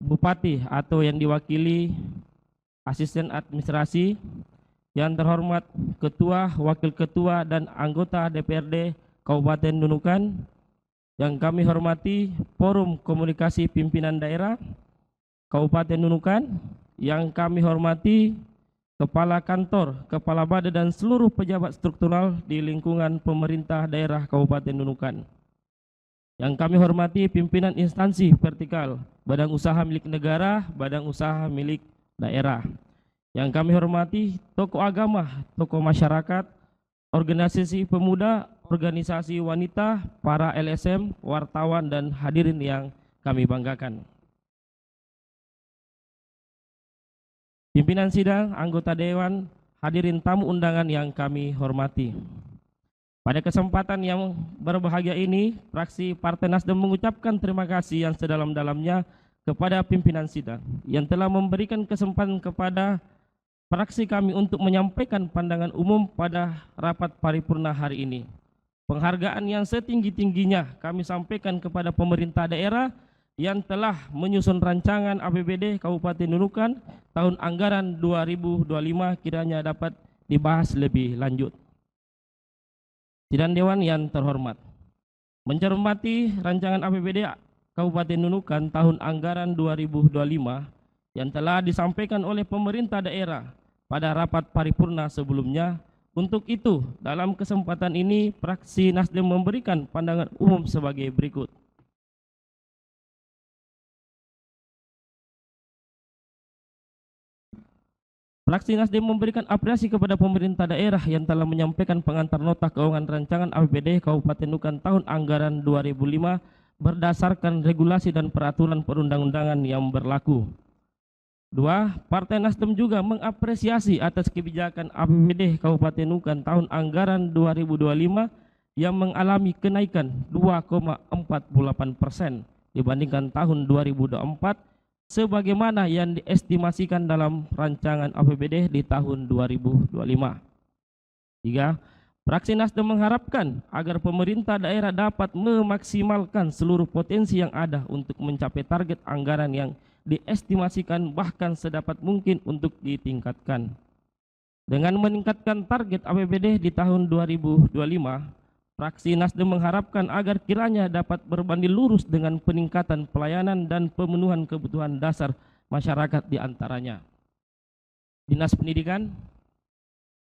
Bupati atau yang diwakili Asisten Administrasi, yang terhormat Ketua, Wakil Ketua, dan anggota DPRD Kabupaten Nunukan, yang kami hormati Forum Komunikasi Pimpinan Daerah Kabupaten Nunukan, yang kami hormati Kepala Kantor, Kepala Badan, dan seluruh pejabat struktural di lingkungan pemerintah daerah Kabupaten Nunukan. Yang kami hormati pimpinan instansi vertikal, badan usaha milik negara, badan usaha milik daerah. Yang kami hormati tokoh agama, tokoh masyarakat, organisasi pemuda, organisasi wanita, para LSM, wartawan, dan hadirin yang kami banggakan. Pimpinan sidang, anggota dewan, hadirin tamu undangan yang kami hormati. Pada kesempatan yang berbahagia ini, fraksi Partai Nasdem mengucapkan terima kasih yang sedalam-dalamnya kepada pimpinan sidang yang telah memberikan kesempatan kepada fraksi kami untuk menyampaikan pandangan umum pada rapat paripurna hari ini. Penghargaan yang setinggi-tingginya kami sampaikan kepada pemerintah daerah yang telah menyusun rancangan APBD Kabupaten Nunukan tahun anggaran 2025 kiranya dapat dibahas lebih lanjut. Sidang Dewan yang terhormat, mencermati rancangan APBD Kabupaten Nunukan tahun anggaran 2025 yang telah disampaikan oleh pemerintah daerah pada rapat paripurna sebelumnya. Untuk itu, dalam kesempatan ini, fraksi Nasdem memberikan pandangan umum sebagai berikut. Fraksi Nasdem memberikan apresiasi kepada pemerintah daerah yang telah menyampaikan pengantar nota keuangan rancangan APBD Kabupaten Nunukan tahun anggaran 2005 berdasarkan regulasi dan peraturan perundang-undangan yang berlaku. 2. Partai Nasdem juga mengapresiasi atas kebijakan APBD Kabupaten Nunukan tahun anggaran 2025 yang mengalami kenaikan 2,48% dibandingkan tahun 2024 sebagaimana yang diestimasikan dalam rancangan APBD di tahun 2025. 3. Fraksi Nasdem mengharapkan agar pemerintah daerah dapat memaksimalkan seluruh potensi yang ada untuk mencapai target anggaran yang diestimasikan bahkan sedapat mungkin untuk ditingkatkan. Dengan meningkatkan target APBD di tahun 2025, fraksi Nasdem mengharapkan agar kiranya dapat berbanding lurus dengan peningkatan pelayanan dan pemenuhan kebutuhan dasar masyarakat di antaranya. Dinas Pendidikan,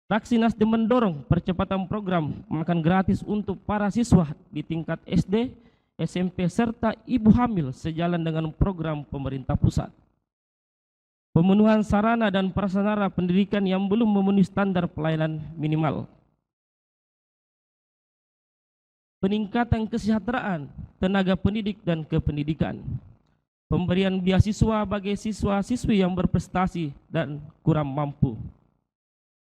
fraksi Nasdem mendorong percepatan program makan gratis untuk para siswa di tingkat SD, SMP serta ibu hamil sejalan dengan program pemerintah pusat. Pemenuhan sarana dan prasarana pendidikan yang belum memenuhi standar pelayanan minimal. Peningkatan kesejahteraan tenaga pendidik dan kependidikan. Pemberian beasiswa bagi siswa-siswi yang berprestasi dan kurang mampu.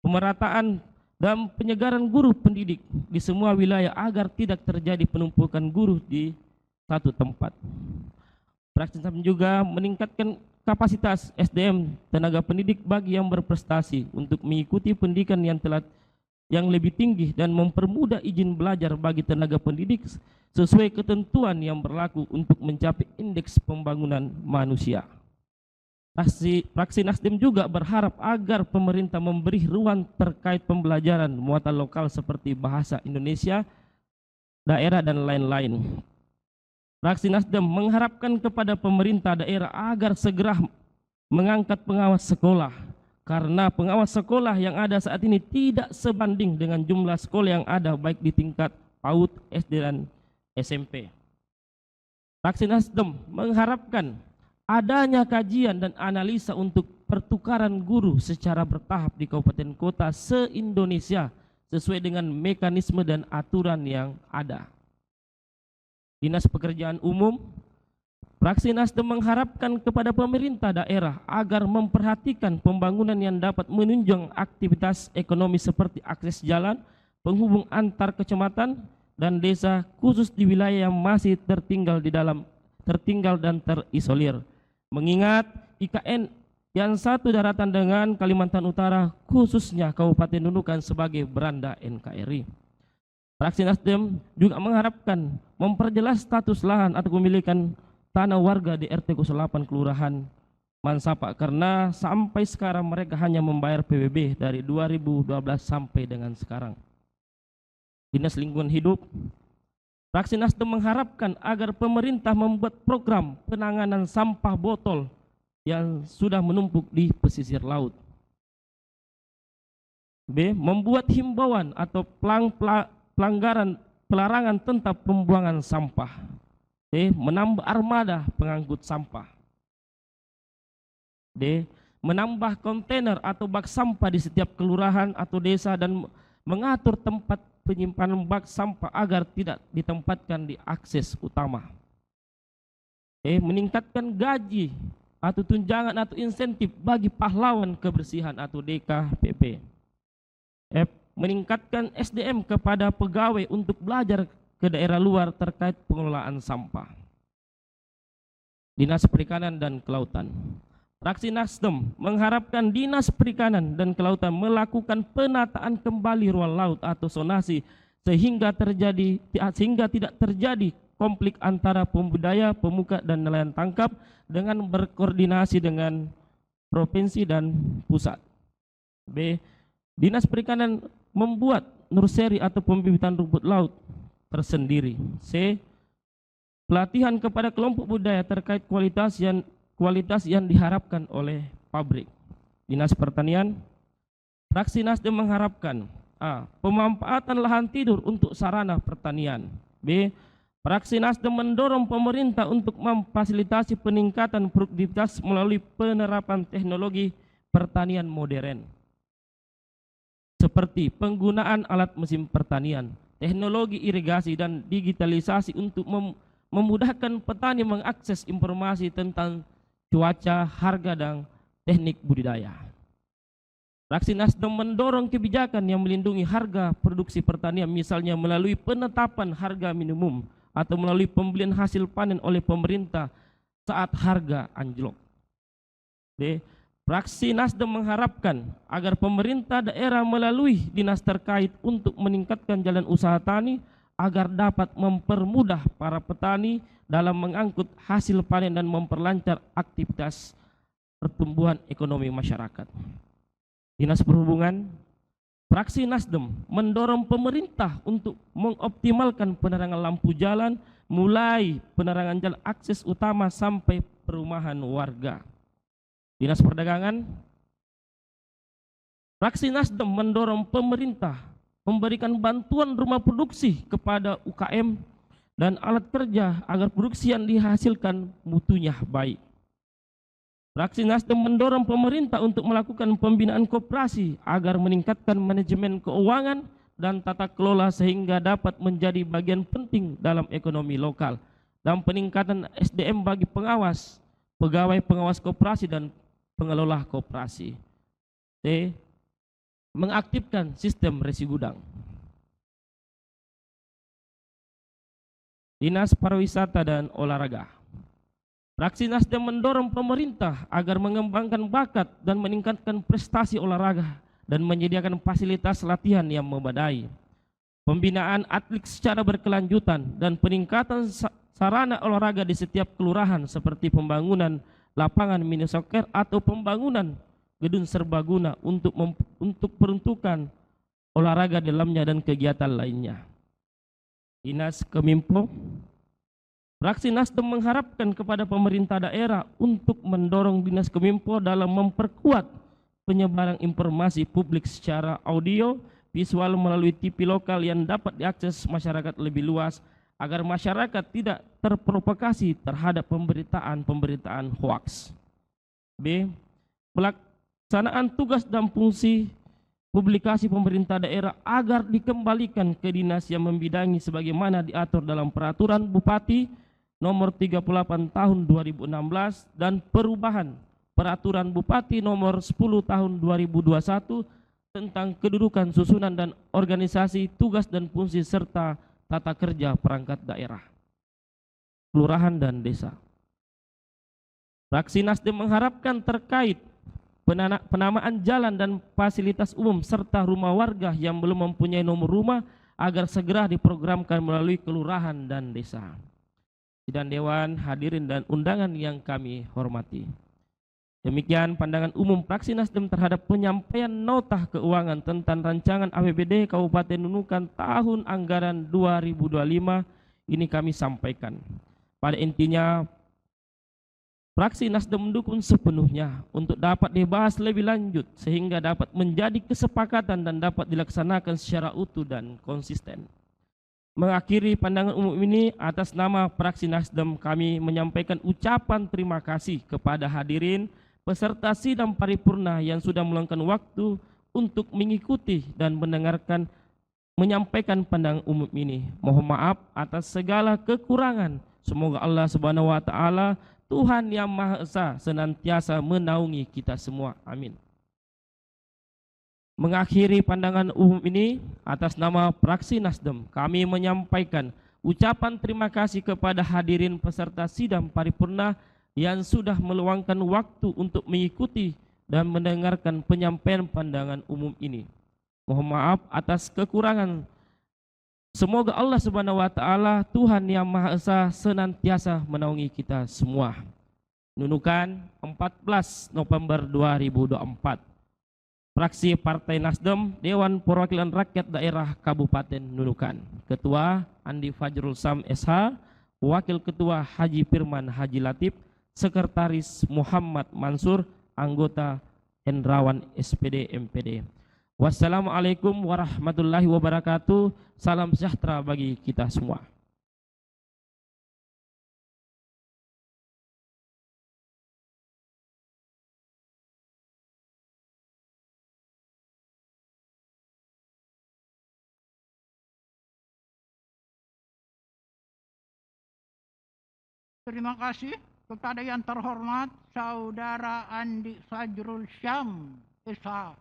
Pemerataan dan penyegaran guru pendidik di semua wilayah agar tidak terjadi penumpukan guru di satu tempat. Fraksi Nasdem juga meningkatkan kapasitas SDM tenaga pendidik bagi yang berprestasi untuk mengikuti pendidikan yang lebih tinggi dan mempermudah izin belajar bagi tenaga pendidik sesuai ketentuan yang berlaku untuk mencapai indeks pembangunan manusia. Fraksi Nasdem juga berharap agar pemerintah memberi ruang terkait pembelajaran muatan lokal seperti bahasa Indonesia, daerah dan lain-lain. Fraksi Nasdem mengharapkan kepada pemerintah daerah agar segera mengangkat pengawas sekolah karena pengawas sekolah yang ada saat ini tidak sebanding dengan jumlah sekolah yang ada baik di tingkat PAUD, SD dan SMP. Fraksi Nasdem mengharapkan adanya kajian dan analisa untuk pertukaran guru secara bertahap di kabupaten kota se-Indonesia sesuai dengan mekanisme dan aturan yang ada. Dinas Pekerjaan Umum, fraksi Nasdem mengharapkan kepada pemerintah daerah agar memperhatikan pembangunan yang dapat menunjang aktivitas ekonomi seperti akses jalan, penghubung antar kecamatan dan desa khusus di wilayah yang masih tertinggal dan terisolir. Mengingat IKN yang satu daratan dengan Kalimantan Utara khususnya Kabupaten Nunukan sebagai beranda NKRI. Fraksi Nasdem juga mengharapkan memperjelas status lahan atau kepemilikan tanah warga di RT 08 Kelurahan Mansapa karena sampai sekarang mereka hanya membayar PBB dari 2012 sampai dengan sekarang. Dinas Lingkungan Hidup, fraksi Nasdem mengharapkan agar pemerintah membuat program penanganan sampah botol yang sudah menumpuk di pesisir laut. B. Membuat himbauan atau pelarangan tentang pembuangan sampah. C. Menambah armada pengangkut sampah. D. Menambah kontainer atau bak sampah di setiap kelurahan atau desa dan mengatur tempat penyimpanan bak sampah agar tidak ditempatkan di akses utama. Meningkatkan gaji atau tunjangan atau insentif bagi pahlawan kebersihan atau DKPP. Meningkatkan SDM kepada pegawai untuk belajar ke daerah luar terkait pengelolaan sampah. Dinas Perikanan dan Kelautan, fraksi Nasdem mengharapkan Dinas Perikanan dan Kelautan melakukan penataan kembali ruang laut atau zonasi sehingga tidak terjadi konflik antara pembudidaya, pemuka dan nelayan tangkap dengan berkoordinasi dengan provinsi dan pusat. B. Dinas Perikanan membuat nursery atau pembibitan rumput laut tersendiri. C. Pelatihan kepada kelompok budaya terkait kualitas kualitas yang diharapkan oleh pabrik. Dinas Pertanian, fraksi Nasdem mengharapkan A. Pemanfaatan lahan tidur untuk sarana pertanian. B. Fraksi Nasdem mendorong pemerintah untuk memfasilitasi peningkatan produktivitas melalui penerapan teknologi pertanian modern, seperti penggunaan alat mesin pertanian, teknologi irigasi, dan digitalisasi untuk memudahkan petani mengakses informasi tentang cuaca, harga, dan teknik budidaya. Fraksi Nasdem mendorong kebijakan yang melindungi harga produksi pertanian, misalnya melalui penetapan harga minimum atau melalui pembelian hasil panen oleh pemerintah saat harga anjlok. D. Fraksi Nasdem mengharapkan agar pemerintah daerah melalui dinas terkait untuk meningkatkan jalan usaha tani agar dapat mempermudah para petani dalam mengangkut hasil panen dan memperlancar aktivitas pertumbuhan ekonomi masyarakat. Dinas Perhubungan, fraksi Nasdem mendorong pemerintah untuk mengoptimalkan penerangan lampu jalan mulai penerangan jalan akses utama sampai perumahan warga. Dinas Perdagangan, fraksi Nasdem mendorong pemerintah memberikan bantuan rumah produksi kepada UKM dan alat kerja agar produksi yang dihasilkan mutunya baik. Fraksi Nasdem mendorong pemerintah untuk melakukan pembinaan koperasi agar meningkatkan manajemen keuangan dan tata kelola sehingga dapat menjadi bagian penting dalam ekonomi lokal, dan peningkatan SDM bagi pengawas, pegawai pengawas koperasi dan pengelola koperasi. D. Mengaktifkan sistem resi gudang. Dinas Pariwisata dan Olahraga, fraksi Nasdem mendorong pemerintah agar mengembangkan bakat dan meningkatkan prestasi olahraga dan menyediakan fasilitas latihan yang memadai, pembinaan atlet secara berkelanjutan, dan peningkatan sarana olahraga di setiap kelurahan seperti pembangunan lapangan mini soccer atau pembangunan gedung serbaguna untuk peruntukan olahraga dalamnya dan kegiatan lainnya. Dinas Kominfo, fraksi Nasdem mengharapkan kepada pemerintah daerah untuk mendorong Dinas Kominfo dalam memperkuat penyebaran informasi publik secara audio visual melalui TV lokal yang dapat diakses masyarakat lebih luas agar masyarakat tidak terprovokasi terhadap pemberitaan hoaks. B. Pelaksanaan tugas dan fungsi publikasi pemerintah daerah agar dikembalikan ke dinas yang membidangi sebagaimana diatur dalam Peraturan Bupati nomor 38 tahun 2016 dan perubahan Peraturan Bupati nomor 10 tahun 2021 tentang kedudukan, susunan, dan organisasi tugas dan fungsi serta tata kerja perangkat daerah, kelurahan, dan desa. Fraksi Nasdem mengharapkan terkait penamaan jalan dan fasilitas umum serta rumah warga yang belum mempunyai nomor rumah agar segera diprogramkan melalui kelurahan dan desa. Sidang Dewan, hadirin dan undangan yang kami hormati. Demikian pandangan umum fraksi Nasdem terhadap penyampaian nota keuangan tentang rancangan APBD Kabupaten Nunukan tahun anggaran 2025 ini kami sampaikan. Pada intinya, fraksi Nasdem mendukung sepenuhnya untuk dapat dibahas lebih lanjut sehingga dapat menjadi kesepakatan dan dapat dilaksanakan secara utuh dan konsisten. Mengakhiri pandangan umum ini, atas nama fraksi Nasdem kami menyampaikan ucapan terima kasih kepada hadirin peserta sidang paripurna yang sudah meluangkan waktu untuk mengikuti dan menyampaikan pandangan umum ini. Mohon maaf atas segala kekurangan. Semoga Allah Subhanahu wa taala, Tuhan yang Maha Esa, senantiasa menaungi kita semua. Amin. Mengakhiri pandangan umum ini, atas nama fraksi Nasdem kami menyampaikan ucapan terima kasih kepada hadirin peserta sidang paripurna yang sudah meluangkan waktu untuk mengikuti dan mendengarkan penyampaian pandangan umum ini. Mohon maaf atas kekurangan. Semoga Allah Subhanahu wa taala, Tuhan yang Maha Esa, senantiasa menaungi kita semua. Nunukan 14 November 2024. Fraksi Partai Nasdem, Dewan Perwakilan Rakyat Daerah Kabupaten Nunukan. Ketua Andi Fajrul Sam SH, Wakil Ketua Haji Firman Haji Latif, Sekretaris Muhammad Mansur, anggota Hendrawan SPD MPD. Wassalamualaikum warahmatullahi wabarakatuh. Salam sejahtera bagi kita semua. Terima kasih kepada yang terhormat Saudara Andi Fajrul Syam SH,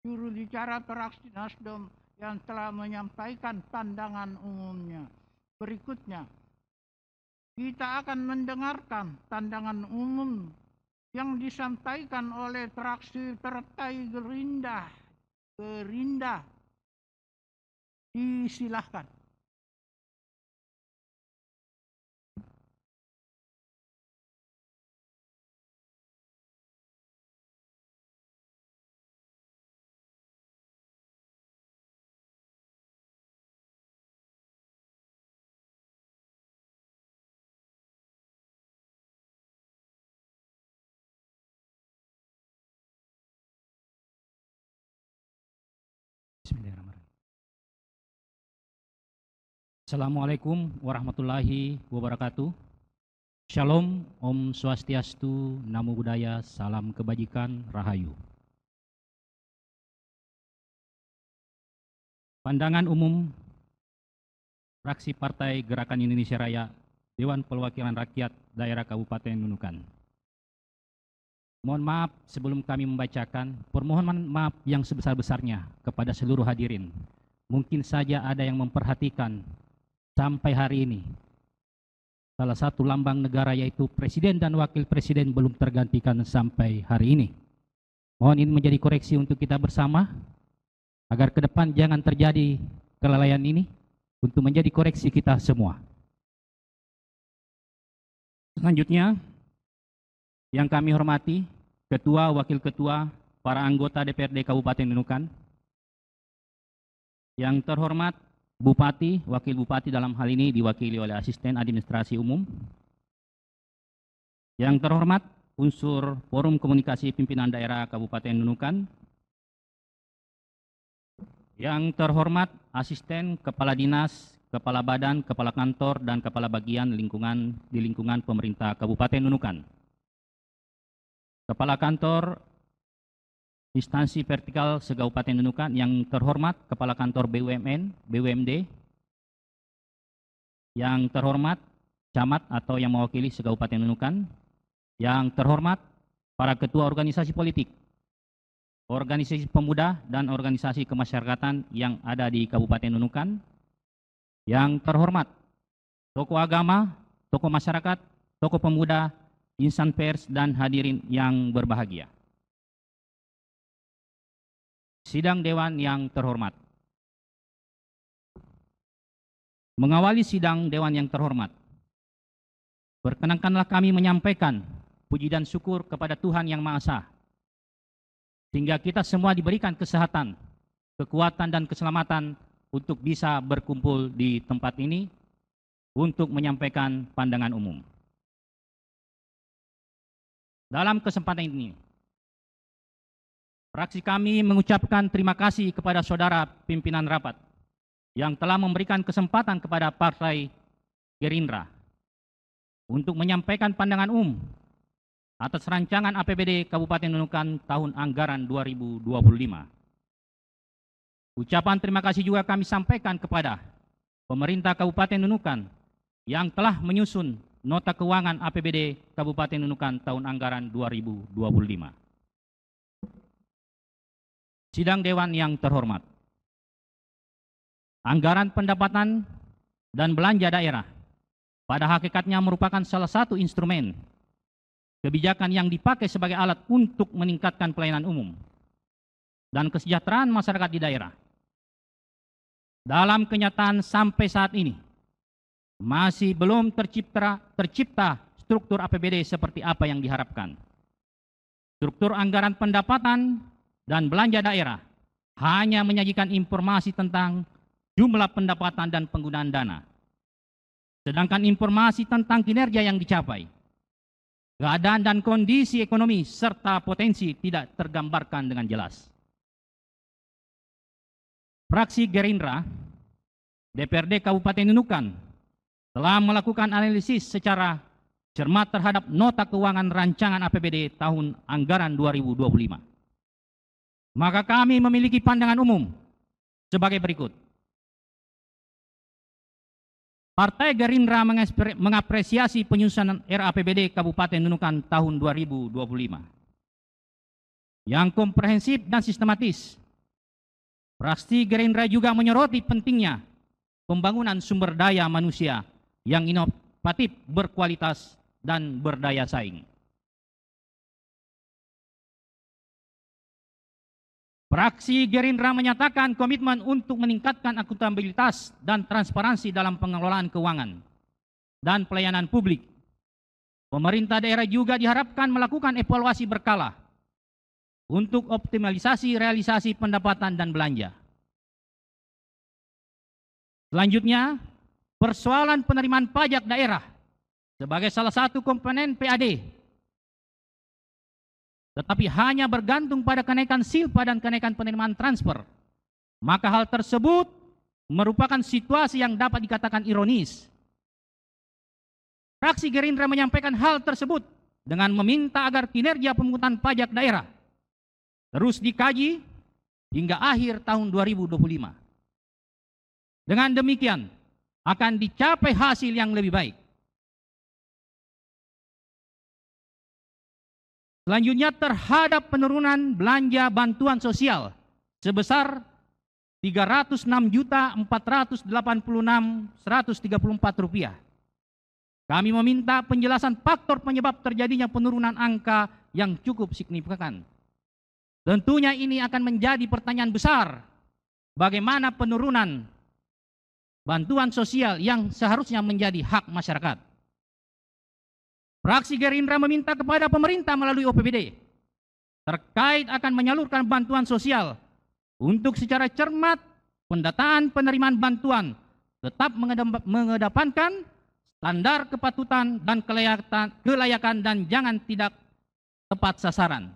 juru bicara fraksi Nasdem yang telah menyampaikan pandangan umumnya. Berikutnya, kita akan mendengarkan pandangan umum yang disampaikan oleh fraksi Partai Gerindra. Disilahkan. Bismillahirrahmanirrahim. Assalamualaikum warahmatullahi wabarakatuh. Shalom, Om Swastiastu, Namo Buddhaya, Salam Kebajikan, Rahayu. Pandangan umum fraksi Partai Gerakan Indonesia Raya, Dewan Perwakilan Rakyat Daerah Kabupaten Nunukan. Mohon maaf sebelum kami membacakan, permohonan maaf yang sebesar-besarnya kepada seluruh hadirin. Mungkin saja ada yang memperhatikan sampai hari ini salah satu lambang negara yaitu Presiden dan Wakil Presiden belum tergantikan sampai hari ini. Mohon ini menjadi koreksi untuk kita bersama agar ke depan jangan terjadi kelalaian ini, untuk menjadi koreksi kita semua. Selanjutnya, yang kami hormati, Ketua, Wakil Ketua, para anggota DPRD Kabupaten Nunukan, yang terhormat Bupati, Wakil Bupati dalam hal ini diwakili oleh Asisten Administrasi Umum, yang terhormat unsur Forum Komunikasi Pimpinan Daerah Kabupaten Nunukan, yang terhormat Asisten Kepala Dinas, Kepala Badan, Kepala Kantor, dan Kepala Bagian di lingkungan pemerintah Kabupaten Nunukan, Kepala Kantor Instansi Vertikal se-Kabupaten Nunukan, yang terhormat Kepala Kantor BUMN, BUMD, yang terhormat Camat atau yang mewakili se-Kabupaten Nunukan, yang terhormat para ketua organisasi politik, organisasi pemuda, dan organisasi kemasyarakatan yang ada di Kabupaten Nunukan, yang terhormat tokoh agama, tokoh masyarakat, tokoh pemuda, insan pers, dan hadirin yang berbahagia. Sidang Dewan yang terhormat. Mengawali sidang Dewan yang terhormat, perkenankanlah kami menyampaikan puji dan syukur kepada Tuhan Yang Maha Esa, sehingga kita semua diberikan kesehatan, kekuatan, dan keselamatan untuk bisa berkumpul di tempat ini untuk menyampaikan pandangan umum. Dalam kesempatan ini, fraksi kami mengucapkan terima kasih kepada saudara pimpinan rapat yang telah memberikan kesempatan kepada Partai Gerindra untuk menyampaikan pandangan umum atas rancangan APBD Kabupaten Nunukan tahun anggaran 2025. Ucapan terima kasih juga kami sampaikan kepada pemerintah Kabupaten Nunukan yang telah menyusun Nota Keuangan APBD Kabupaten Nunukan tahun anggaran 2025. Sidang Dewan yang terhormat. Anggaran pendapatan dan belanja daerah pada hakikatnya merupakan salah satu instrumen kebijakan yang dipakai sebagai alat untuk meningkatkan pelayanan umum dan kesejahteraan masyarakat di daerah. Dalam kenyataan sampai saat ini, masih belum tercipta struktur APBD seperti apa yang diharapkan. Struktur anggaran pendapatan dan belanja daerah hanya menyajikan informasi tentang jumlah pendapatan dan penggunaan dana. Sedangkan informasi tentang kinerja yang dicapai keadaan dan kondisi ekonomi serta potensi tidak tergambarkan dengan jelas. Fraksi Gerindra DPRD Kabupaten Nunukan telah melakukan analisis secara cermat terhadap nota keuangan rancangan APBD tahun anggaran 2025. Maka kami memiliki pandangan umum sebagai berikut. Partai Gerindra mengapresiasi penyusunan RAPBD Kabupaten Nunukan tahun 2025 yang komprehensif dan sistematis. Fraksi Gerindra juga menyoroti pentingnya pembangunan sumber daya manusia yang inovatif, berkualitas, dan berdaya saing. Fraksi Gerindra menyatakan komitmen untuk meningkatkan akuntabilitas dan transparansi dalam pengelolaan keuangan dan pelayanan publik. Pemerintah daerah juga diharapkan melakukan evaluasi berkala untuk optimalisasi realisasi pendapatan dan belanja. Selanjutnya, persoalan penerimaan pajak daerah sebagai salah satu komponen PAD, tetapi hanya bergantung pada kenaikan silpa dan kenaikan penerimaan transfer. Maka hal tersebut merupakan situasi yang dapat dikatakan ironis. Fraksi Gerindra menyampaikan hal tersebut dengan meminta agar kinerja pemungutan pajak daerah terus dikaji hingga akhir tahun 2025. Dengan demikian akan dicapai hasil yang lebih baik. Selanjutnya terhadap penurunan belanja bantuan sosial sebesar Rp306.486.134. Kami meminta penjelasan faktor penyebab terjadinya penurunan angka yang cukup signifikan. Tentunya ini akan menjadi pertanyaan besar, bagaimana penurunan bantuan sosial yang seharusnya menjadi hak masyarakat. Fraksi Gerindra meminta kepada pemerintah melalui OPBD terkait akan menyalurkan bantuan sosial untuk secara cermat pendataan penerimaan bantuan tetap mengedepankan standar kepatutan dan kelayakan dan jangan tidak tepat sasaran.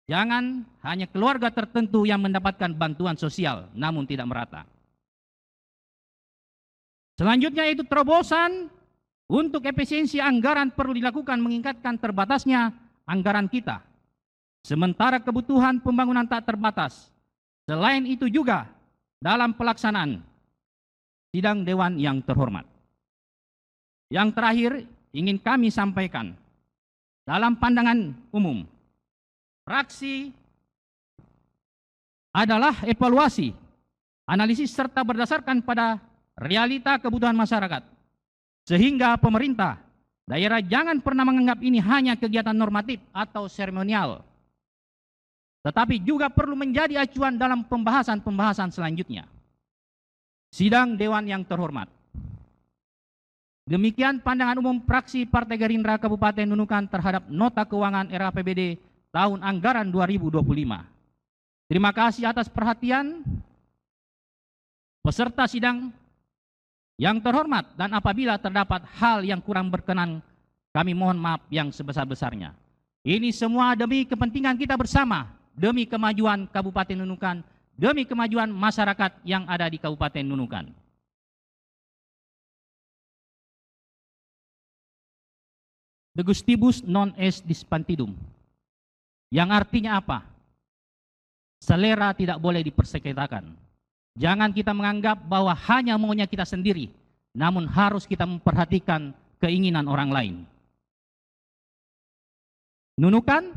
Jangan hanya keluarga tertentu yang mendapatkan bantuan sosial namun tidak merata. Selanjutnya itu terobosan untuk efisiensi anggaran perlu dilakukan mengingatkan terbatasnya anggaran kita. Sementara kebutuhan pembangunan tak terbatas. Selain itu juga dalam pelaksanaan sidang dewan yang terhormat. Yang terakhir ingin kami sampaikan dalam pandangan umum. Fraksi adalah evaluasi, analisis serta berdasarkan pada realita kebutuhan masyarakat. Sehingga pemerintah daerah jangan pernah menganggap ini hanya kegiatan normatif atau seremonial, tetapi juga perlu menjadi acuan dalam pembahasan-pembahasan selanjutnya. Sidang Dewan yang terhormat. Demikian pandangan umum fraksi Partai Gerindra Kabupaten Nunukan terhadap nota keuangan RAPBD tahun anggaran 2025. Terima kasih atas perhatian peserta sidang yang terhormat, dan apabila terdapat hal yang kurang berkenan, kami mohon maaf yang sebesar-besarnya. Ini semua demi kepentingan kita bersama, demi kemajuan Kabupaten Nunukan, demi kemajuan masyarakat yang ada di Kabupaten Nunukan. De gustibus non est dispantidum. Yang artinya apa? Selera tidak boleh dipersengketakan. Jangan kita menganggap bahwa hanya maunya kita sendiri, namun harus kita memperhatikan keinginan orang lain. Nunukan,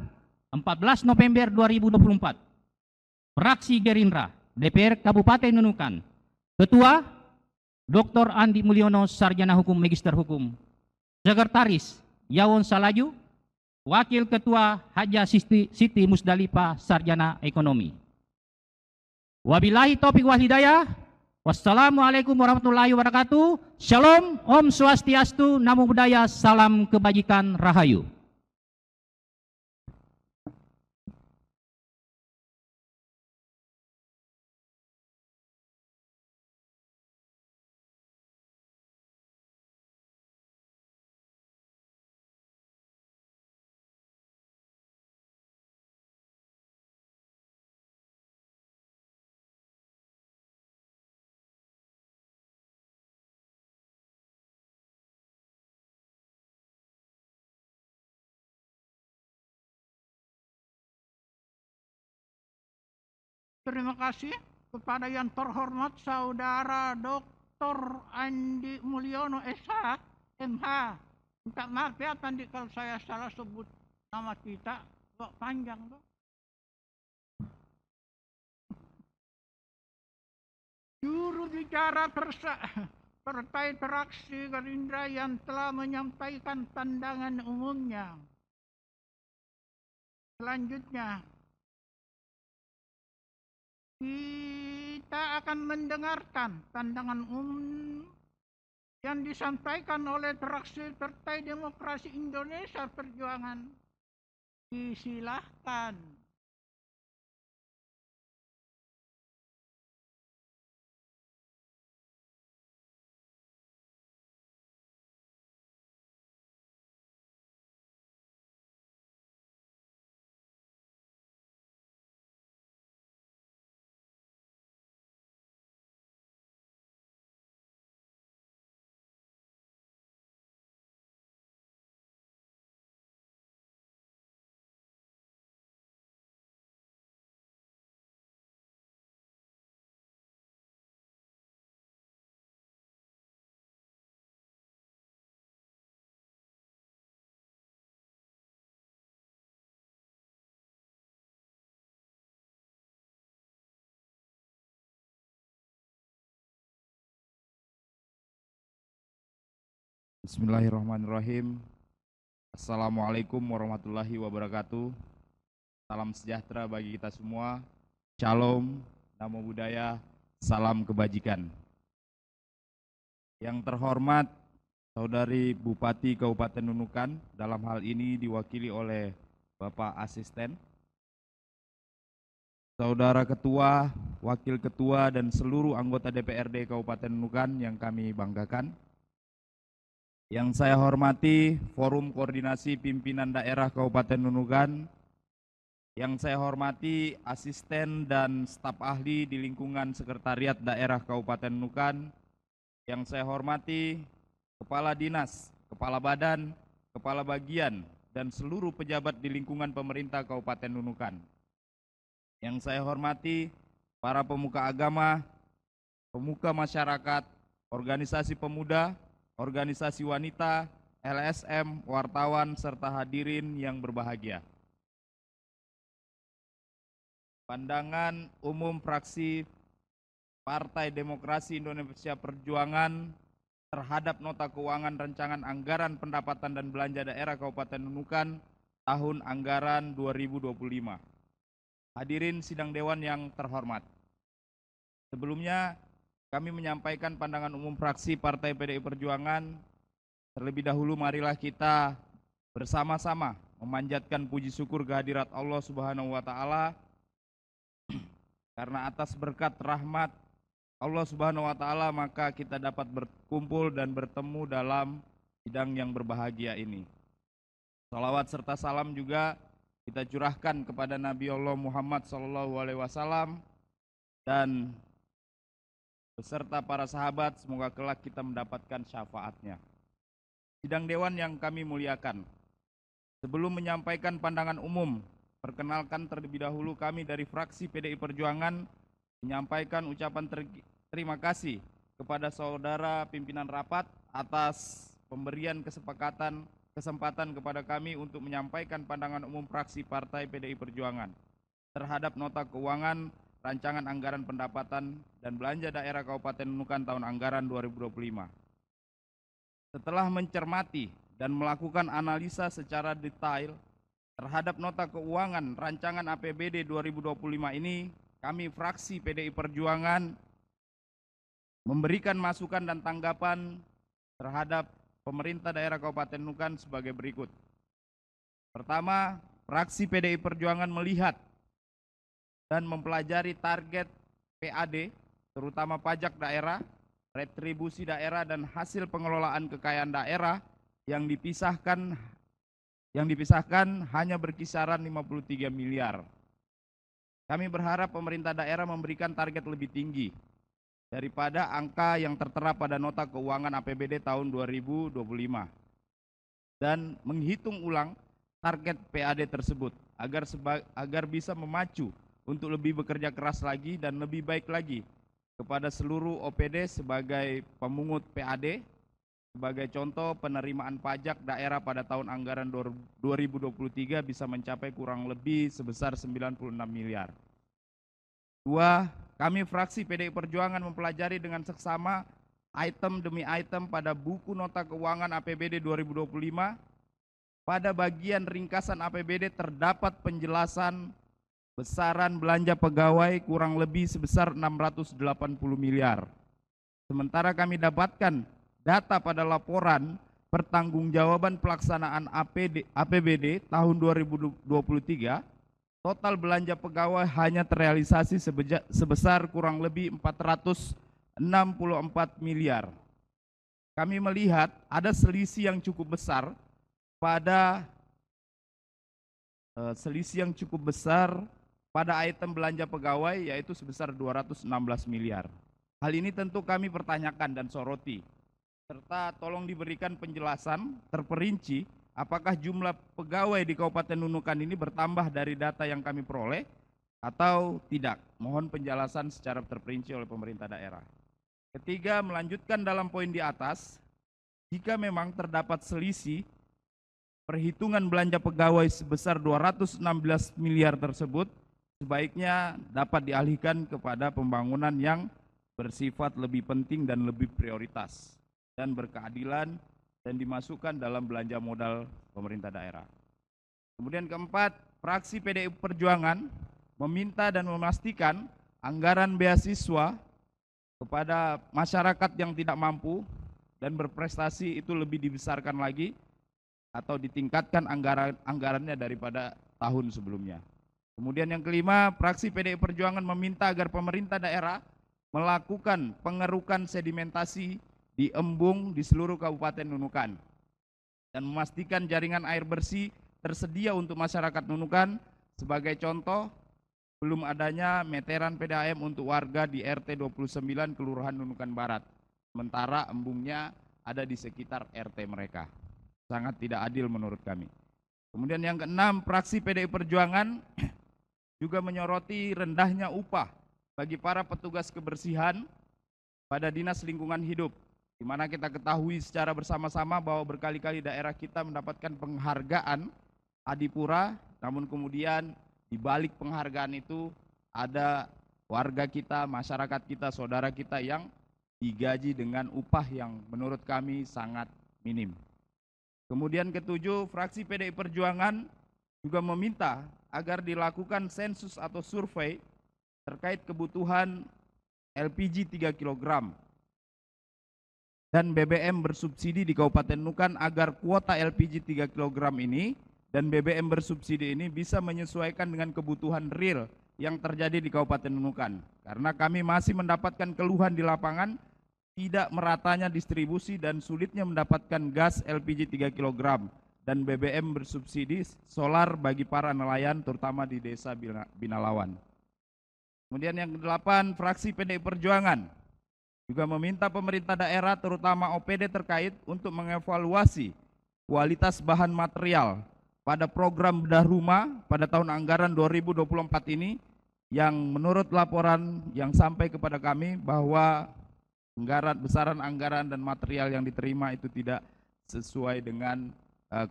14 November 2024. Fraksi Gerindra, DPR Kabupaten Nunukan. Ketua, Dr. Andi Mulyono, Sarjana Hukum, Magister Hukum. Sekretaris, Yawon Salaju. Wakil Ketua, Haja Siti Musdalifah, Sarjana Ekonomi. Wabillahi taufiq wal hidayah. Wassalamualaikum warahmatullahi wabarakatuh. Shalom, Om Swastiastu, Namo Buddhaya, salam kebajikan, Rahayu. Terima kasih kepada yang terhormat Saudara Dr. Andi Mulyono SH, MH. Minta maaf ya tadi kalau saya salah sebut nama kita, kok panjang tuh. Juru bicara Partai Fraksi Gerindra yang telah menyampaikan pandangan umumnya. Selanjutnya, kita akan mendengarkan pandangan umum yang disampaikan oleh fraksi Partai Demokrasi Indonesia Perjuangan. Disilahkan. Bismillahirrahmanirrahim. Assalamualaikum warahmatullahi wabarakatuh. Salam sejahtera bagi kita semua. Shalom, namo buddhaya, salam kebajikan. Yang terhormat Saudari Bupati Kabupaten Nunukan, dalam hal ini diwakili oleh Bapak Asisten, Saudara Ketua, Wakil Ketua, dan seluruh anggota DPRD Kabupaten Nunukan yang kami banggakan. Yang saya hormati Forum Koordinasi Pimpinan Daerah Kabupaten Nunukan, yang saya hormati asisten dan staf ahli di lingkungan Sekretariat Daerah Kabupaten Nunukan, yang saya hormati Kepala Dinas, Kepala Badan, Kepala Bagian, dan seluruh pejabat di lingkungan pemerintah Kabupaten Nunukan. Yang saya hormati para pemuka agama, pemuka masyarakat, organisasi pemuda, organisasi wanita, LSM, wartawan, serta hadirin yang berbahagia. Pandangan umum fraksi Partai Demokrasi Indonesia Perjuangan terhadap nota keuangan rancangan anggaran pendapatan dan belanja daerah Kabupaten Nunukan tahun anggaran 2025. Hadirin sidang dewan yang terhormat. Sebelumnya, kami menyampaikan pandangan umum fraksi Partai PDI Perjuangan. Terlebih dahulu marilah kita bersama-sama memanjatkan puji syukur kehadirat Allah Subhanahu wa taala karena atas berkat rahmat Allah Subhanahu wa taala maka kita dapat berkumpul dan bertemu dalam sidang yang berbahagia ini. Salawat serta salam juga kita curahkan kepada Nabi Allah Muhammad SAW dan beserta para sahabat, semoga kelak kita mendapatkan syafaatnya. Sidang dewan yang kami muliakan, sebelum menyampaikan pandangan umum, perkenalkan terlebih dahulu kami dari fraksi PDI Perjuangan menyampaikan ucapan terima kasih kepada saudara pimpinan rapat atas pemberian kesempatan kepada kami untuk menyampaikan pandangan umum fraksi Partai PDI Perjuangan terhadap nota keuangan rancangan anggaran pendapatan dan belanja daerah Kabupaten Nunukan tahun anggaran 2025. Setelah mencermati dan melakukan analisa secara detail terhadap nota keuangan rancangan APBD 2025 ini, kami fraksi PDI Perjuangan memberikan masukan dan tanggapan terhadap pemerintah daerah Kabupaten Nunukan sebagai berikut. Pertama, fraksi PDI Perjuangan melihat dan mempelajari target PAD, terutama pajak daerah, retribusi daerah, dan hasil pengelolaan kekayaan daerah yang dipisahkan hanya berkisaran 53 miliar. Kami berharap pemerintah daerah memberikan target lebih tinggi daripada angka yang tertera pada nota keuangan APBD tahun 2025 dan menghitung ulang target PAD tersebut agar bisa memacu untuk lebih bekerja keras lagi dan lebih baik lagi kepada seluruh OPD sebagai pemungut PAD. Sebagai contoh, penerimaan pajak daerah pada tahun anggaran 2023 bisa mencapai kurang lebih sebesar 96 miliar. Dua, kami fraksi PDI Perjuangan mempelajari dengan seksama item demi item pada buku nota keuangan APBD 2025. Pada bagian ringkasan APBD terdapat penjelasan besaran belanja pegawai kurang lebih sebesar 680 miliar. Sementara kami dapatkan data pada laporan pertanggungjawaban pelaksanaan APBD tahun 2023, total belanja pegawai hanya terrealisasi sebesar kurang lebih 464 miliar. Kami melihat ada selisih yang cukup besar pada item belanja pegawai, yaitu sebesar 216 miliar. Hal ini tentu kami pertanyakan dan soroti, serta tolong diberikan penjelasan terperinci apakah jumlah pegawai di Kabupaten Nunukan ini bertambah dari data yang kami peroleh atau tidak. Mohon penjelasan secara terperinci oleh pemerintah daerah. Ketiga, melanjutkan dalam poin di atas, jika memang terdapat selisih perhitungan belanja pegawai sebesar 216 miliar tersebut, sebaiknya dapat dialihkan kepada pembangunan yang bersifat lebih penting dan lebih prioritas dan berkeadilan dan dimasukkan dalam belanja modal pemerintah daerah. Kemudian keempat, fraksi PDI Perjuangan meminta dan memastikan anggaran beasiswa kepada masyarakat yang tidak mampu dan berprestasi itu lebih dibesarkan lagi atau ditingkatkan anggarannya daripada tahun sebelumnya. Kemudian yang kelima, fraksi PDI Perjuangan meminta agar pemerintah daerah melakukan pengerukan sedimentasi di embung di seluruh Kabupaten Nunukan dan memastikan jaringan air bersih tersedia untuk masyarakat Nunukan. Sebagai contoh, belum adanya meteran PDAM untuk warga di RT 29 Kelurahan Nunukan Barat, sementara embungnya ada di sekitar RT mereka. Sangat tidak adil menurut kami. Kemudian yang keenam, fraksi PDI Perjuangan juga menyoroti rendahnya upah bagi para petugas kebersihan pada Dinas Lingkungan Hidup, di mana kita ketahui secara bersama-sama bahwa berkali-kali daerah kita mendapatkan penghargaan Adipura, namun kemudian di balik penghargaan itu ada warga kita, masyarakat kita, saudara kita yang digaji dengan upah yang menurut kami sangat minim. Kemudian ketujuh, fraksi PDI Perjuangan juga meminta agar dilakukan sensus atau survei terkait kebutuhan LPG 3 kg dan BBM bersubsidi di Kabupaten Nunukan agar kuota LPG 3 kg ini dan BBM bersubsidi ini bisa menyesuaikan dengan kebutuhan real yang terjadi di Kabupaten Nunukan. Karena kami masih mendapatkan keluhan di lapangan tidak meratanya distribusi dan sulitnya mendapatkan gas LPG 3 kg dan BBM bersubsidi solar bagi para nelayan terutama di Desa Binalawan. Kemudian yang kedelapan, fraksi PDI Perjuangan juga meminta pemerintah daerah terutama OPD terkait untuk mengevaluasi kualitas bahan material pada program bedah rumah pada tahun anggaran 2024 ini yang menurut laporan yang sampai kepada kami bahwa besaran anggaran dan material yang diterima itu tidak sesuai dengan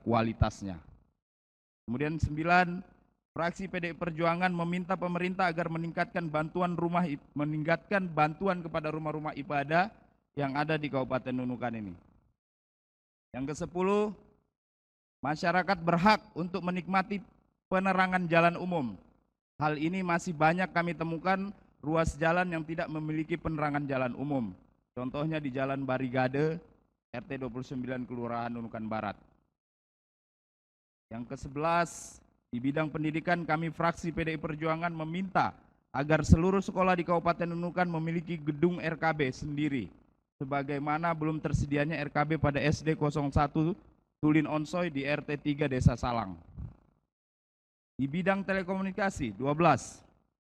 kualitasnya. Kemudian 9, fraksi PDI Perjuangan meminta pemerintah agar meningkatkan bantuan kepada rumah-rumah ibadah yang ada di Kabupaten Nunukan ini. Yang ke-10, masyarakat berhak untuk menikmati penerangan jalan umum. Hal ini masih banyak kami temukan ruas jalan yang tidak memiliki penerangan jalan umum. Contohnya di Jalan Barigade, RT 29 Kelurahan Nunukan Barat. Yang ke-11, di bidang pendidikan kami fraksi PDI Perjuangan meminta agar seluruh sekolah di Kabupaten Nunukan memiliki gedung RKB sendiri, sebagaimana belum tersedianya RKB pada SD 01 Tulin Onsoy di RT 3 Desa Salang. Di bidang telekomunikasi 12,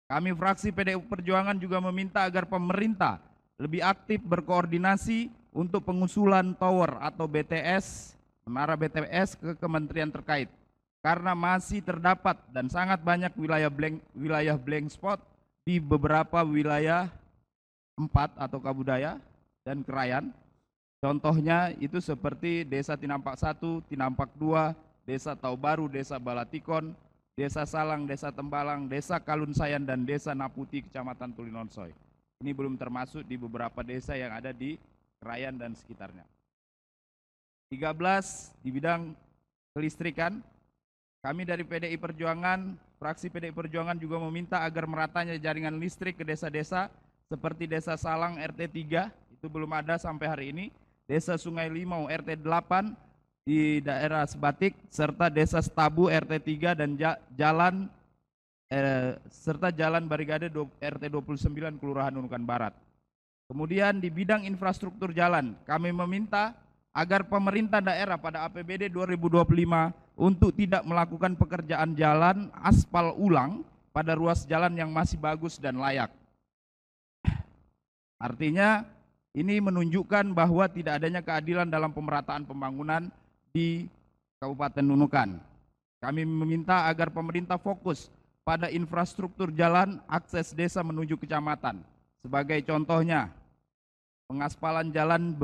kami fraksi PDI Perjuangan juga meminta agar pemerintah lebih aktif berkoordinasi untuk pengusulan tower atau BTS, menara BTS ke kementerian terkait. karena masih terdapat dan sangat banyak wilayah blank spot di beberapa wilayah 4 atau Kabudaya dan Krayan. Contohnya itu seperti Desa Tinampak 1, Tinampak 2, Desa Taubaru, Desa Balatikon, Desa Salang, Desa Tembalang, Desa Kalunsayan, dan Desa Naputi, Kecamatan Tulinonsoy. Ini belum termasuk di beberapa desa yang ada di Krayan dan sekitarnya. 13 di bidang kelistrikan. Kami dari PDI Perjuangan, fraksi PDI Perjuangan juga meminta agar meratanya jaringan listrik ke desa-desa seperti Desa Salang RT 3, itu belum ada sampai hari ini, Desa Sungai Limau RT 8 di daerah Sebatik, serta Desa Stabu RT 3 dan Jalan Barigade RT 29 Kelurahan Nunukan Barat. Kemudian di bidang infrastruktur jalan, kami meminta agar pemerintah daerah pada APBD 2025 untuk tidak melakukan pekerjaan jalan aspal ulang pada ruas jalan yang masih bagus dan layak. Artinya ini menunjukkan bahwa tidak adanya keadilan dalam pemerataan pembangunan di Kabupaten Nunukan. Kami meminta agar pemerintah fokus pada infrastruktur jalan akses desa menuju kecamatan. Sebagai contohnya, pengaspalan jalan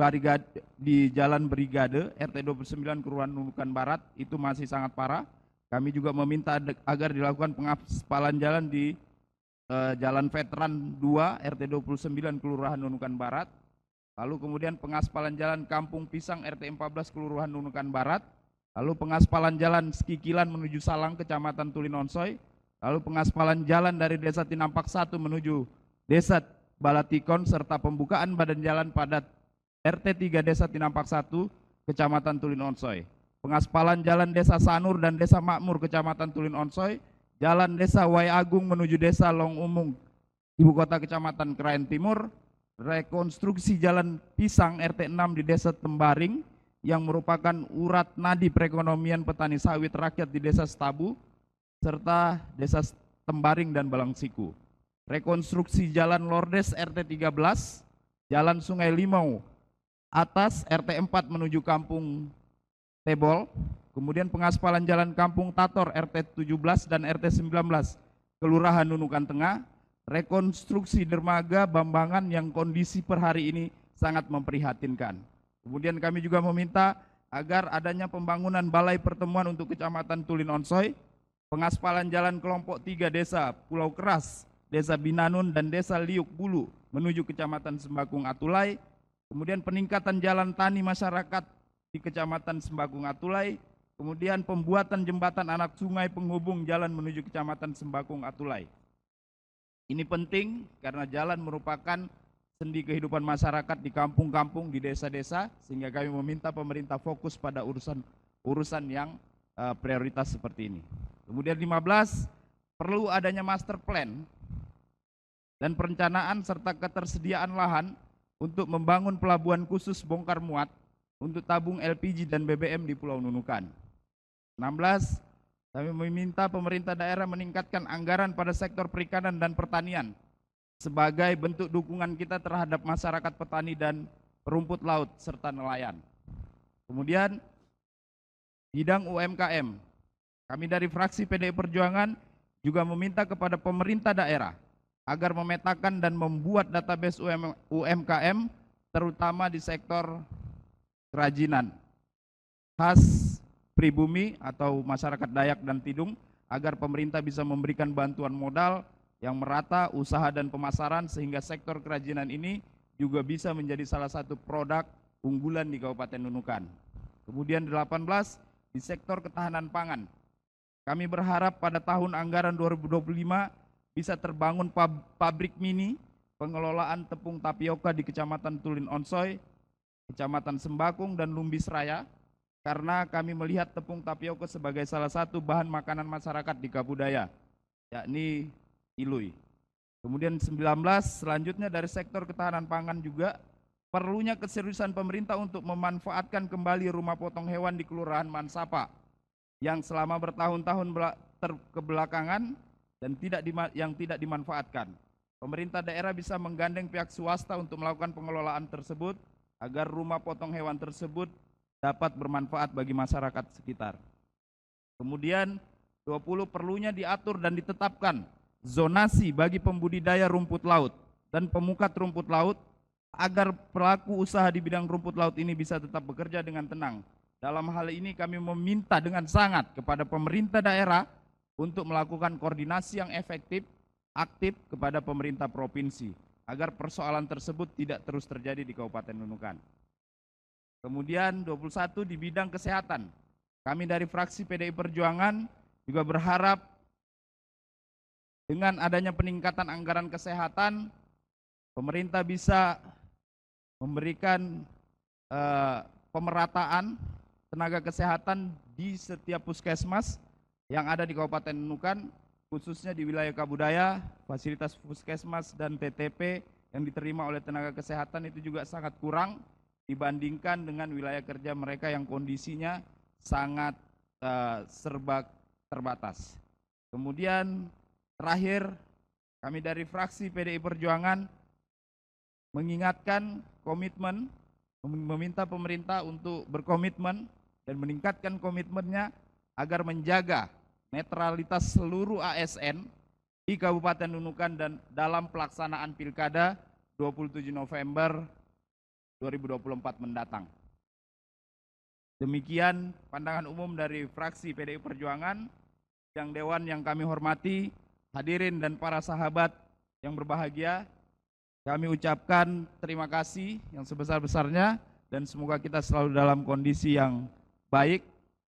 di Jalan Brigade RT 29 Kelurahan Nunukan Barat itu masih sangat parah. Kami juga meminta agar dilakukan pengaspalan jalan di Jalan Veteran 2 RT 29 Kelurahan Nunukan Barat. Lalu kemudian pengaspalan jalan Kampung Pisang RT 14 Kelurahan Nunukan Barat. Lalu pengaspalan jalan Skikilan menuju Salang Kecamatan Tulinonsoy. Lalu pengaspalan jalan dari Desa Tinampak 1 menuju Desa Balatikon serta pembukaan badan jalan pada RT 3 Desa Tinampak 1 Kecamatan Tulinonsoy. Pengaspalan jalan Desa Sanur dan Desa Makmur Kecamatan Tulinonsoy. Jalan Desa Wai Agung menuju Desa Long Umung Ibu Kota Kecamatan Krayan Timur. Rekonstruksi jalan Pisang RT 6 di Desa Tembaring yang merupakan urat nadi perekonomian petani sawit rakyat di Desa Stabu serta Desa Tembaring dan Balangsiku. Rekonstruksi jalan Lordes RT 13, jalan Sungai Limau atas RT 4 menuju Kampung Tebol, kemudian pengaspalan jalan Kampung Tator RT 17 dan RT 19 Kelurahan Nunukan Tengah. Rekonstruksi dermaga Bambangan yang kondisi per hari ini sangat memprihatinkan. Kemudian kami juga meminta agar adanya pembangunan balai pertemuan untuk Kecamatan Tulinonsoy, pengaspalan jalan kelompok 3 Desa Pulau Keras, Desa Binanun dan Desa Liuk Bulu menuju Kecamatan Sembakung Atulai, kemudian peningkatan jalan tani masyarakat di Kecamatan Sembakung Atulai, kemudian pembuatan jembatan anak sungai penghubung jalan menuju Kecamatan Sembakung Atulai. Ini penting karena jalan merupakan sendi kehidupan masyarakat di kampung-kampung, di desa-desa, sehingga kami meminta pemerintah fokus pada urusan yang prioritas seperti ini. Kemudian 15, perlu adanya master plan dan perencanaan serta ketersediaan lahan untuk membangun pelabuhan khusus bongkar muat untuk tabung LPG dan BBM di Pulau Nunukan. 16, kami meminta pemerintah daerah meningkatkan anggaran pada sektor perikanan dan pertanian sebagai bentuk dukungan kita terhadap masyarakat petani dan perumput laut serta nelayan. Kemudian bidang UMKM, kami dari fraksi PDI Perjuangan juga meminta kepada pemerintah daerah agar memetakan dan membuat database UMKM terutama di sektor kerajinan khas pribumi atau masyarakat Dayak dan Tidung, agar pemerintah bisa memberikan bantuan modal yang merata, usaha dan pemasaran, sehingga sektor kerajinan ini juga bisa menjadi salah satu produk unggulan di Kabupaten Nunukan. Kemudian 18, di sektor ketahanan pangan. Kami berharap pada tahun anggaran 2025 bisa terbangun pabrik mini pengelolaan tepung tapioka di Kecamatan Tulinonsoy, Kecamatan Sembakung dan Lumbis Raya, karena kami melihat tepung tapioka sebagai salah satu bahan makanan masyarakat di Kabudaya, yakni Ilui. Kemudian 19, selanjutnya dari sektor ketahanan pangan juga perlunya keseriusan pemerintah untuk memanfaatkan kembali rumah potong hewan di Kelurahan Mansapa yang selama bertahun-tahun kebelakangan dan tidak dimanfaatkan. Pemerintah daerah bisa menggandeng pihak swasta untuk melakukan pengelolaan tersebut agar rumah potong hewan tersebut dapat bermanfaat bagi masyarakat sekitar. Kemudian 20 perlunya diatur dan ditetapkan zonasi bagi pembudidaya rumput laut dan pemukat rumput laut agar pelaku usaha di bidang rumput laut ini bisa tetap bekerja dengan tenang. Dalam hal ini kami meminta dengan sangat kepada pemerintah daerah untuk melakukan koordinasi yang efektif, aktif kepada pemerintah provinsi agar persoalan tersebut tidak terus terjadi di Kabupaten Nunukan. Kemudian 21 di bidang kesehatan. Kami dari fraksi PDI Perjuangan juga berharap dengan adanya peningkatan anggaran kesehatan, pemerintah bisa memberikan pemerataan tenaga kesehatan di setiap puskesmas yang ada di Kabupaten Nunukan, khususnya di wilayah Kabudaya. Fasilitas puskesmas dan TTP yang diterima oleh tenaga kesehatan itu juga sangat kurang dibandingkan dengan wilayah kerja mereka yang kondisinya sangat serba terbatas. Kemudian terakhir, kami dari fraksi PDI Perjuangan mengingatkan komitmen, meminta pemerintah untuk berkomitmen dan meningkatkan komitmennya agar menjaga netralitas seluruh ASN di Kabupaten Nunukan dan dalam pelaksanaan Pilkada 27 November 2024 mendatang. Demikian pandangan umum dari fraksi PDI Perjuangan. Yang Dewan yang kami hormati, hadirin dan para sahabat yang berbahagia, kami ucapkan terima kasih yang sebesar-besarnya dan semoga kita selalu dalam kondisi yang baik.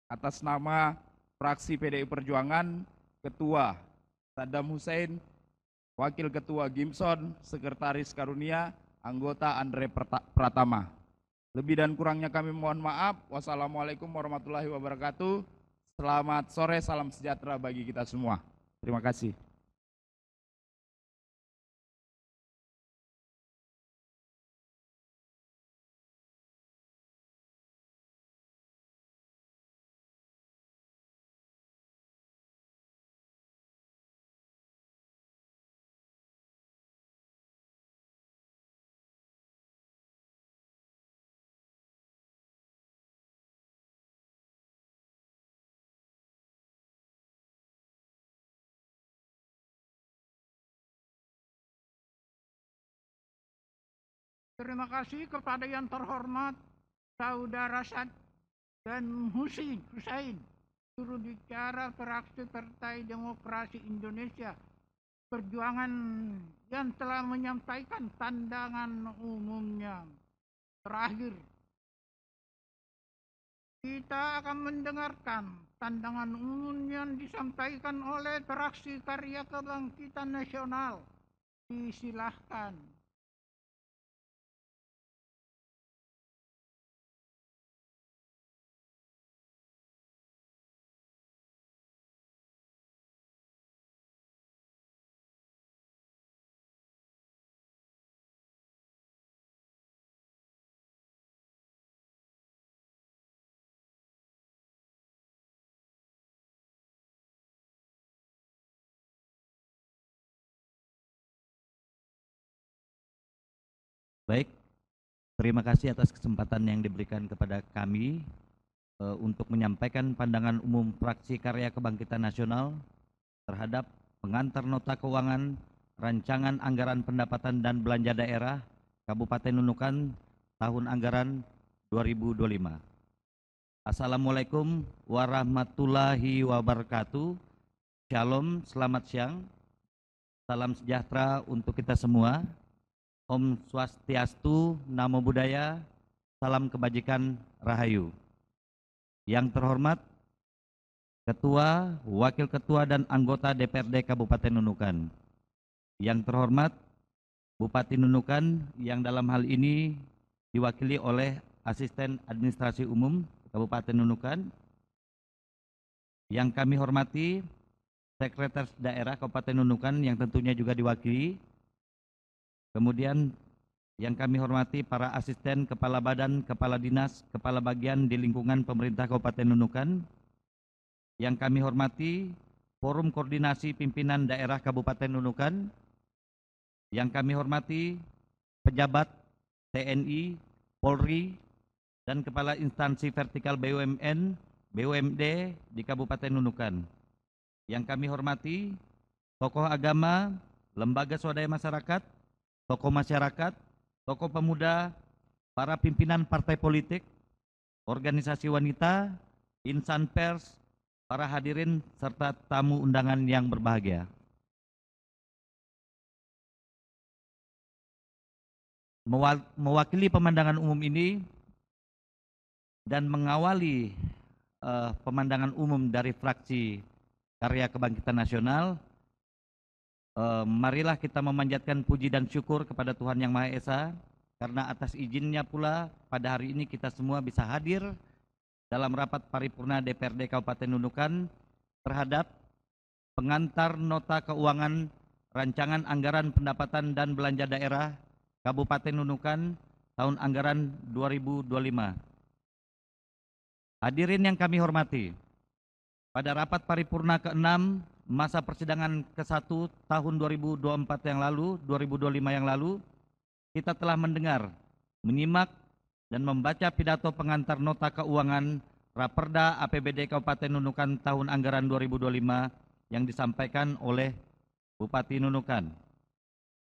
Atas nama fraksi PDI Perjuangan, Ketua Saddam Hussein, Wakil Ketua Gimson, Sekretaris Karunia, Anggota Andre Pratama. Lebih dan kurangnya kami mohon maaf. Wassalamualaikum warahmatullahi wabarakatuh. Selamat sore, salam sejahtera bagi kita semua. Terima kasih. Terima kasih kepada yang terhormat Saudara Sad dan Hussein, juru bicara fraksi Partai Demokrasi Indonesia Perjuangan yang telah menyampaikan pandangan umumnya. Terakhir, kita akan mendengarkan pandangan umum yang disampaikan oleh fraksi Karya Kebangkitan Nasional. Disilahkan. Baik, terima kasih atas kesempatan yang diberikan kepada kami untuk menyampaikan pandangan umum fraksi Karya Kebangkitan Nasional terhadap pengantar nota keuangan rancangan anggaran pendapatan dan belanja daerah Kabupaten Nunukan tahun anggaran 2025. Assalamualaikum warahmatullahi wabarakatuh. Shalom, selamat siang. Salam sejahtera untuk kita semua. Om Swastiastu, Namo Buddhaya, salam kebajikan, Rahayu. Yang terhormat Ketua, Wakil Ketua dan anggota DPRD Kabupaten Nunukan. Yang terhormat Bupati Nunukan yang dalam hal ini diwakili oleh Asisten Administrasi Umum Kabupaten Nunukan. Yang kami hormati Sekretaris Daerah Kabupaten Nunukan yang tentunya juga diwakili. Kemudian yang kami hormati para asisten kepala badan, kepala dinas, kepala bagian di lingkungan pemerintah Kabupaten Nunukan. Yang kami hormati Forum Koordinasi Pimpinan Daerah Kabupaten Nunukan. Yang kami hormati pejabat TNI, Polri, dan kepala instansi vertikal BUMN BUMD di Kabupaten Nunukan. Yang kami hormati tokoh agama, lembaga swadaya masyarakat, tokoh masyarakat, tokoh pemuda, para pimpinan partai politik, organisasi wanita, insan pers, para hadirin serta tamu undangan yang berbahagia. Mewakili pemandangan umum ini dan mengawali pemandangan umum dari fraksi Karya Kebangkitan Nasional, marilah kita memanjatkan puji dan syukur kepada Tuhan Yang Maha Esa, karena atas izinnya pula pada hari ini kita semua bisa hadir dalam rapat paripurna DPRD Kabupaten Nunukan terhadap pengantar nota keuangan rancangan anggaran pendapatan dan belanja daerah Kabupaten Nunukan tahun anggaran 2025. Hadirin yang kami hormati, pada rapat paripurna ke-6 masa persidangan ke-1 tahun 2024 yang lalu, 2025 yang lalu, kita telah mendengar, menyimak, dan membaca pidato pengantar nota keuangan Raperda APBD Kabupaten Nunukan tahun anggaran 2025 yang disampaikan oleh Bupati Nunukan.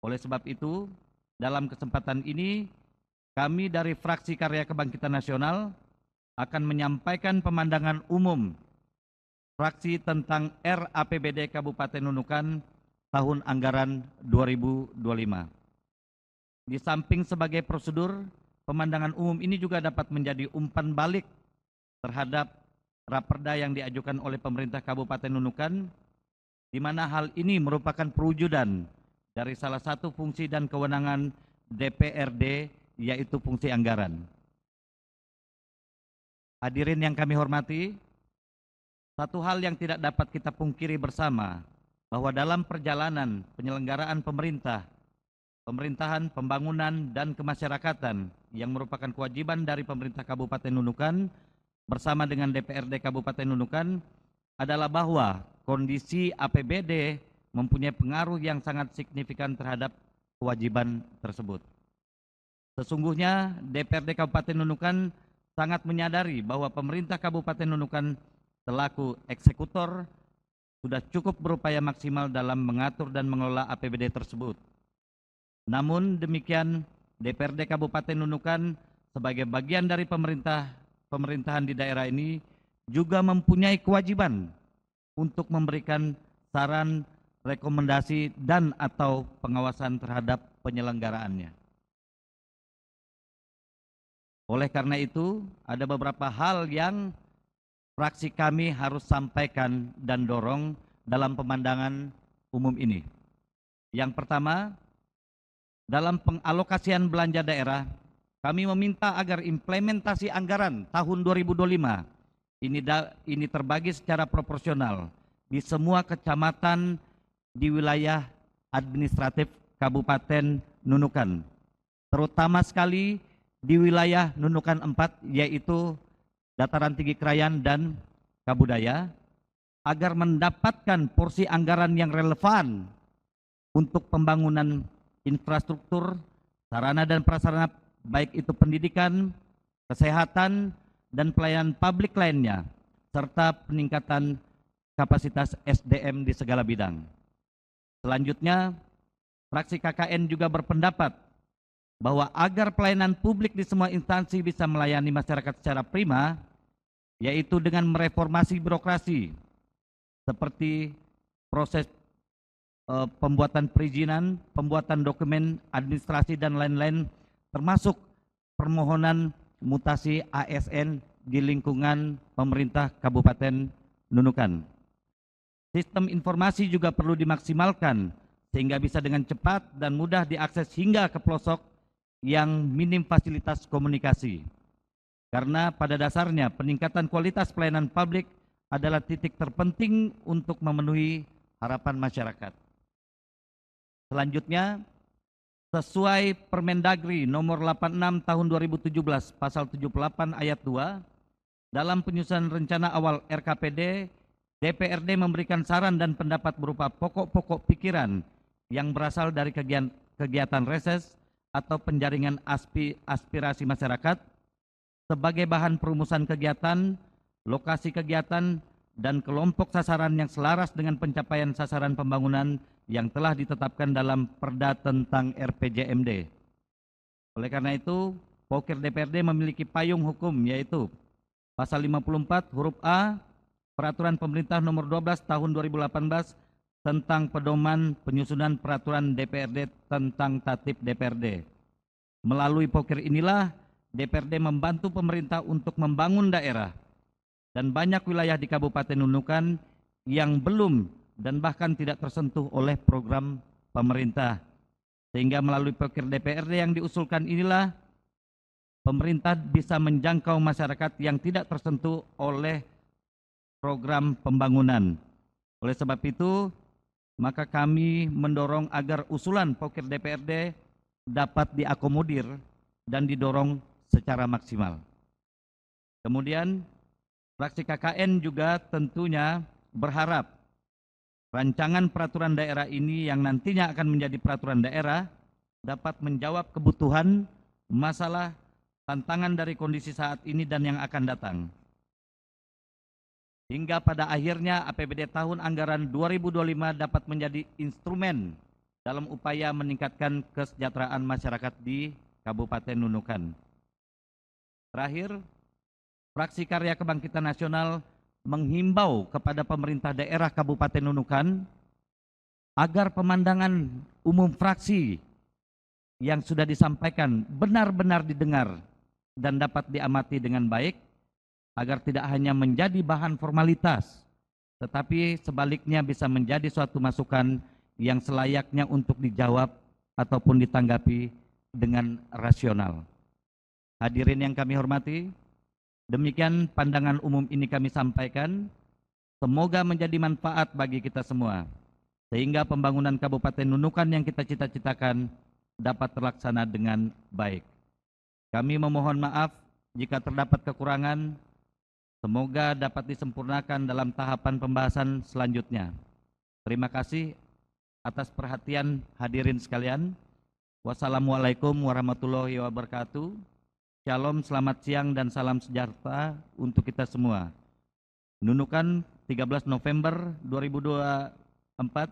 Oleh sebab itu, dalam kesempatan ini, kami dari fraksi Karya Kebangkitan Nasional akan menyampaikan pemandangan umum fraksi tentang RAPBD Kabupaten Nunukan tahun anggaran 2025. Di samping sebagai prosedur, pemandangan umum ini juga dapat menjadi umpan balik terhadap raperda yang diajukan oleh pemerintah Kabupaten Nunukan, di mana hal ini merupakan perwujudan dari salah satu fungsi dan kewenangan DPRD, yaitu fungsi anggaran. Hadirin yang kami hormati, satu hal yang tidak dapat kita pungkiri bersama, bahwa dalam perjalanan penyelenggaraan pemerintahan, pembangunan, dan kemasyarakatan yang merupakan kewajiban dari pemerintah Kabupaten Nunukan bersama dengan DPRD Kabupaten Nunukan adalah bahwa kondisi APBD mempunyai pengaruh yang sangat signifikan terhadap kewajiban tersebut. Sesungguhnya DPRD Kabupaten Nunukan sangat menyadari bahwa pemerintah Kabupaten Nunukan selaku eksekutor sudah cukup berupaya maksimal dalam mengatur dan mengelola APBD tersebut. Namun demikian, DPRD Kabupaten Nunukan sebagai bagian dari pemerintahan di daerah ini juga mempunyai kewajiban untuk memberikan saran, rekomendasi, dan atau pengawasan terhadap penyelenggaraannya. Oleh karena itu, ada beberapa hal yang fraksi kami harus sampaikan dan dorong dalam pemandangan umum ini. Yang pertama, dalam pengalokasian belanja daerah, kami meminta agar implementasi anggaran tahun 2025 ini terbagi secara proporsional di semua kecamatan di wilayah administratif Kabupaten Nunukan, terutama sekali di wilayah Nunukan 4, yaitu Dataran Tinggi Krayan dan Kabudaya, agar mendapatkan porsi anggaran yang relevan untuk pembangunan infrastruktur, sarana dan prasarana, baik itu pendidikan, kesehatan, dan pelayanan publik lainnya, serta peningkatan kapasitas SDM di segala bidang. Selanjutnya, fraksi KKN juga berpendapat bahwa agar pelayanan publik di semua instansi bisa melayani masyarakat secara prima, yaitu dengan mereformasi birokrasi, seperti proses pembuatan perizinan, pembuatan dokumen administrasi, dan lain-lain, termasuk permohonan mutasi ASN di lingkungan pemerintah Kabupaten Nunukan. Sistem informasi juga perlu dimaksimalkan sehingga bisa dengan cepat dan mudah diakses hingga ke pelosok yang minim fasilitas komunikasi. Karena pada dasarnya peningkatan kualitas pelayanan publik adalah titik terpenting untuk memenuhi harapan masyarakat. Selanjutnya, sesuai Permendagri nomor 86 tahun 2017 pasal 78 ayat 2, dalam penyusunan rencana awal RKPD, DPRD memberikan saran dan pendapat berupa pokok-pokok pikiran yang berasal dari kegiatan reses atau penjaringan aspirasi masyarakat sebagai bahan perumusan kegiatan lokasi kegiatan, dan kelompok sasaran yang selaras dengan pencapaian sasaran pembangunan yang telah ditetapkan dalam Perda tentang RPJMD. Oleh karena itu, Pokir DPRD memiliki payung hukum, yaitu Pasal 54 huruf A Peraturan Pemerintah Nomor 12 Tahun 2018 tentang pedoman penyusunan peraturan DPRD tentang tatip DPRD. Melalui Pokir inilah DPRD membantu pemerintah untuk membangun daerah, dan banyak wilayah di Kabupaten Nunukan yang belum dan bahkan tidak tersentuh oleh program pemerintah. Sehingga melalui Pokir DPRD yang diusulkan inilah pemerintah bisa menjangkau masyarakat yang tidak tersentuh oleh program pembangunan. Oleh sebab itu, maka kami mendorong agar usulan Pokir DPRD dapat diakomodir dan didorong secara maksimal. Kemudian, fraksi KKN juga tentunya berharap rancangan peraturan daerah ini yang nantinya akan menjadi peraturan daerah dapat menjawab kebutuhan, masalah, tantangan dari kondisi saat ini dan yang akan datang. Hingga pada akhirnya APBD tahun anggaran 2025 dapat menjadi instrumen dalam upaya meningkatkan kesejahteraan masyarakat di Kabupaten Nunukan. Terakhir, Fraksi Karya Kebangkitan Nasional menghimbau kepada pemerintah daerah Kabupaten Nunukan agar pemandangan umum fraksi yang sudah disampaikan benar-benar didengar dan dapat diamati dengan baik, agar tidak hanya menjadi bahan formalitas, tetapi sebaliknya bisa menjadi suatu masukan yang selayaknya untuk dijawab ataupun ditanggapi dengan rasional. Hadirin yang kami hormati, demikian pandangan umum ini kami sampaikan. Semoga menjadi manfaat bagi kita semua, sehingga pembangunan Kabupaten Nunukan yang kita cita-citakan dapat terlaksana dengan baik. Kami memohon maaf jika terdapat kekurangan. Semoga dapat disempurnakan dalam tahapan pembahasan selanjutnya. Terima kasih atas perhatian hadirin sekalian. Wassalamualaikum warahmatullahi wabarakatuh. Shalom, selamat siang dan salam sejahtera untuk kita semua. Nunukan 13 November 2024,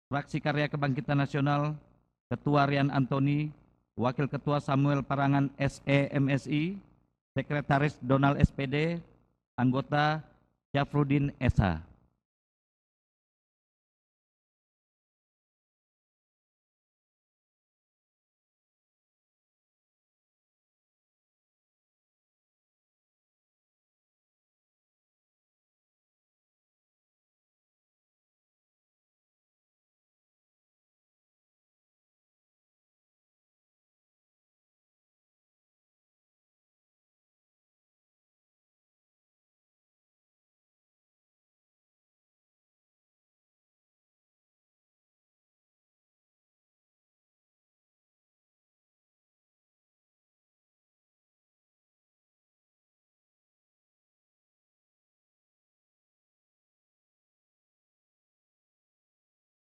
Fraksi Karya Kebangkitan Nasional, Ketua Rian Antoni, Wakil Ketua Samuel Parangan SE MSI, Sekretaris Donald SPD, Anggota Syafruddin Esa.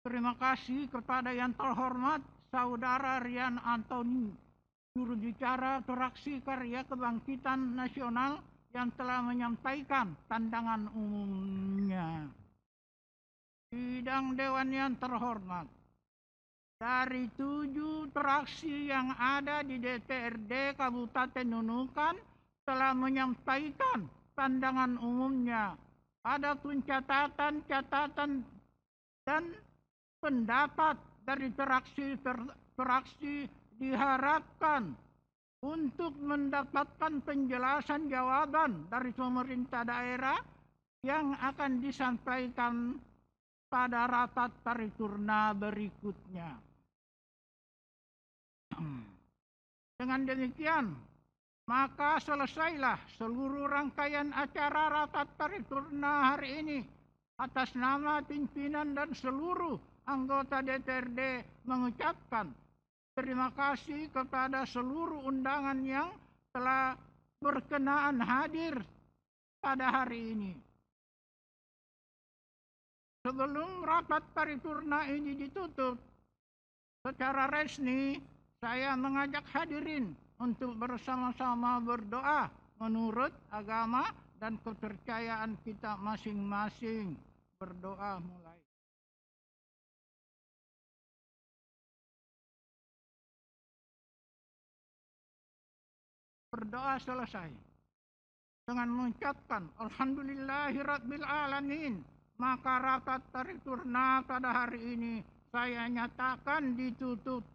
Terima kasih kepada yang terhormat Saudara Rian Antoni, juru bicara Fraksi Karya Kebangkitan Nasional yang telah menyampaikan pandangan umumnya. Sidang Dewan yang terhormat, dari 7 fraksi yang ada di DPRD Kabupaten Nunukan telah menyampaikan pandangan umumnya. Adapun catatan dan pendapat dari fraksi diharapkan untuk mendapatkan penjelasan jawaban dari pemerintah daerah yang akan disampaikan pada rapat paripurna berikutnya. Dengan demikian, maka selesailah seluruh rangkaian acara rapat paripurna hari ini. Atas nama pimpinan dan seluruh anggota DPRD mengucapkan terima kasih kepada seluruh undangan yang telah berkenaan hadir pada hari ini. Sebelum rapat paripurna ini ditutup secara resmi, saya mengajak hadirin untuk bersama-sama berdoa menurut agama dan kepercayaan kita masing-masing. Berdoa mulai. Berdoa selesai dengan mengucapkan Alhamdulillahirabbil alamin, maka rapat paripurna pada hari ini saya nyatakan ditutup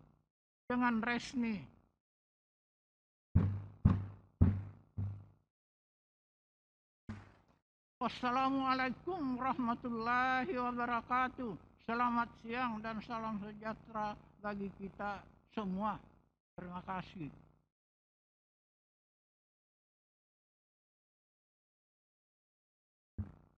dengan resmi. Wassalamualaikum warahmatullahi wabarakatuh. Selamat siang dan salam sejahtera bagi kita semua. Terima kasih.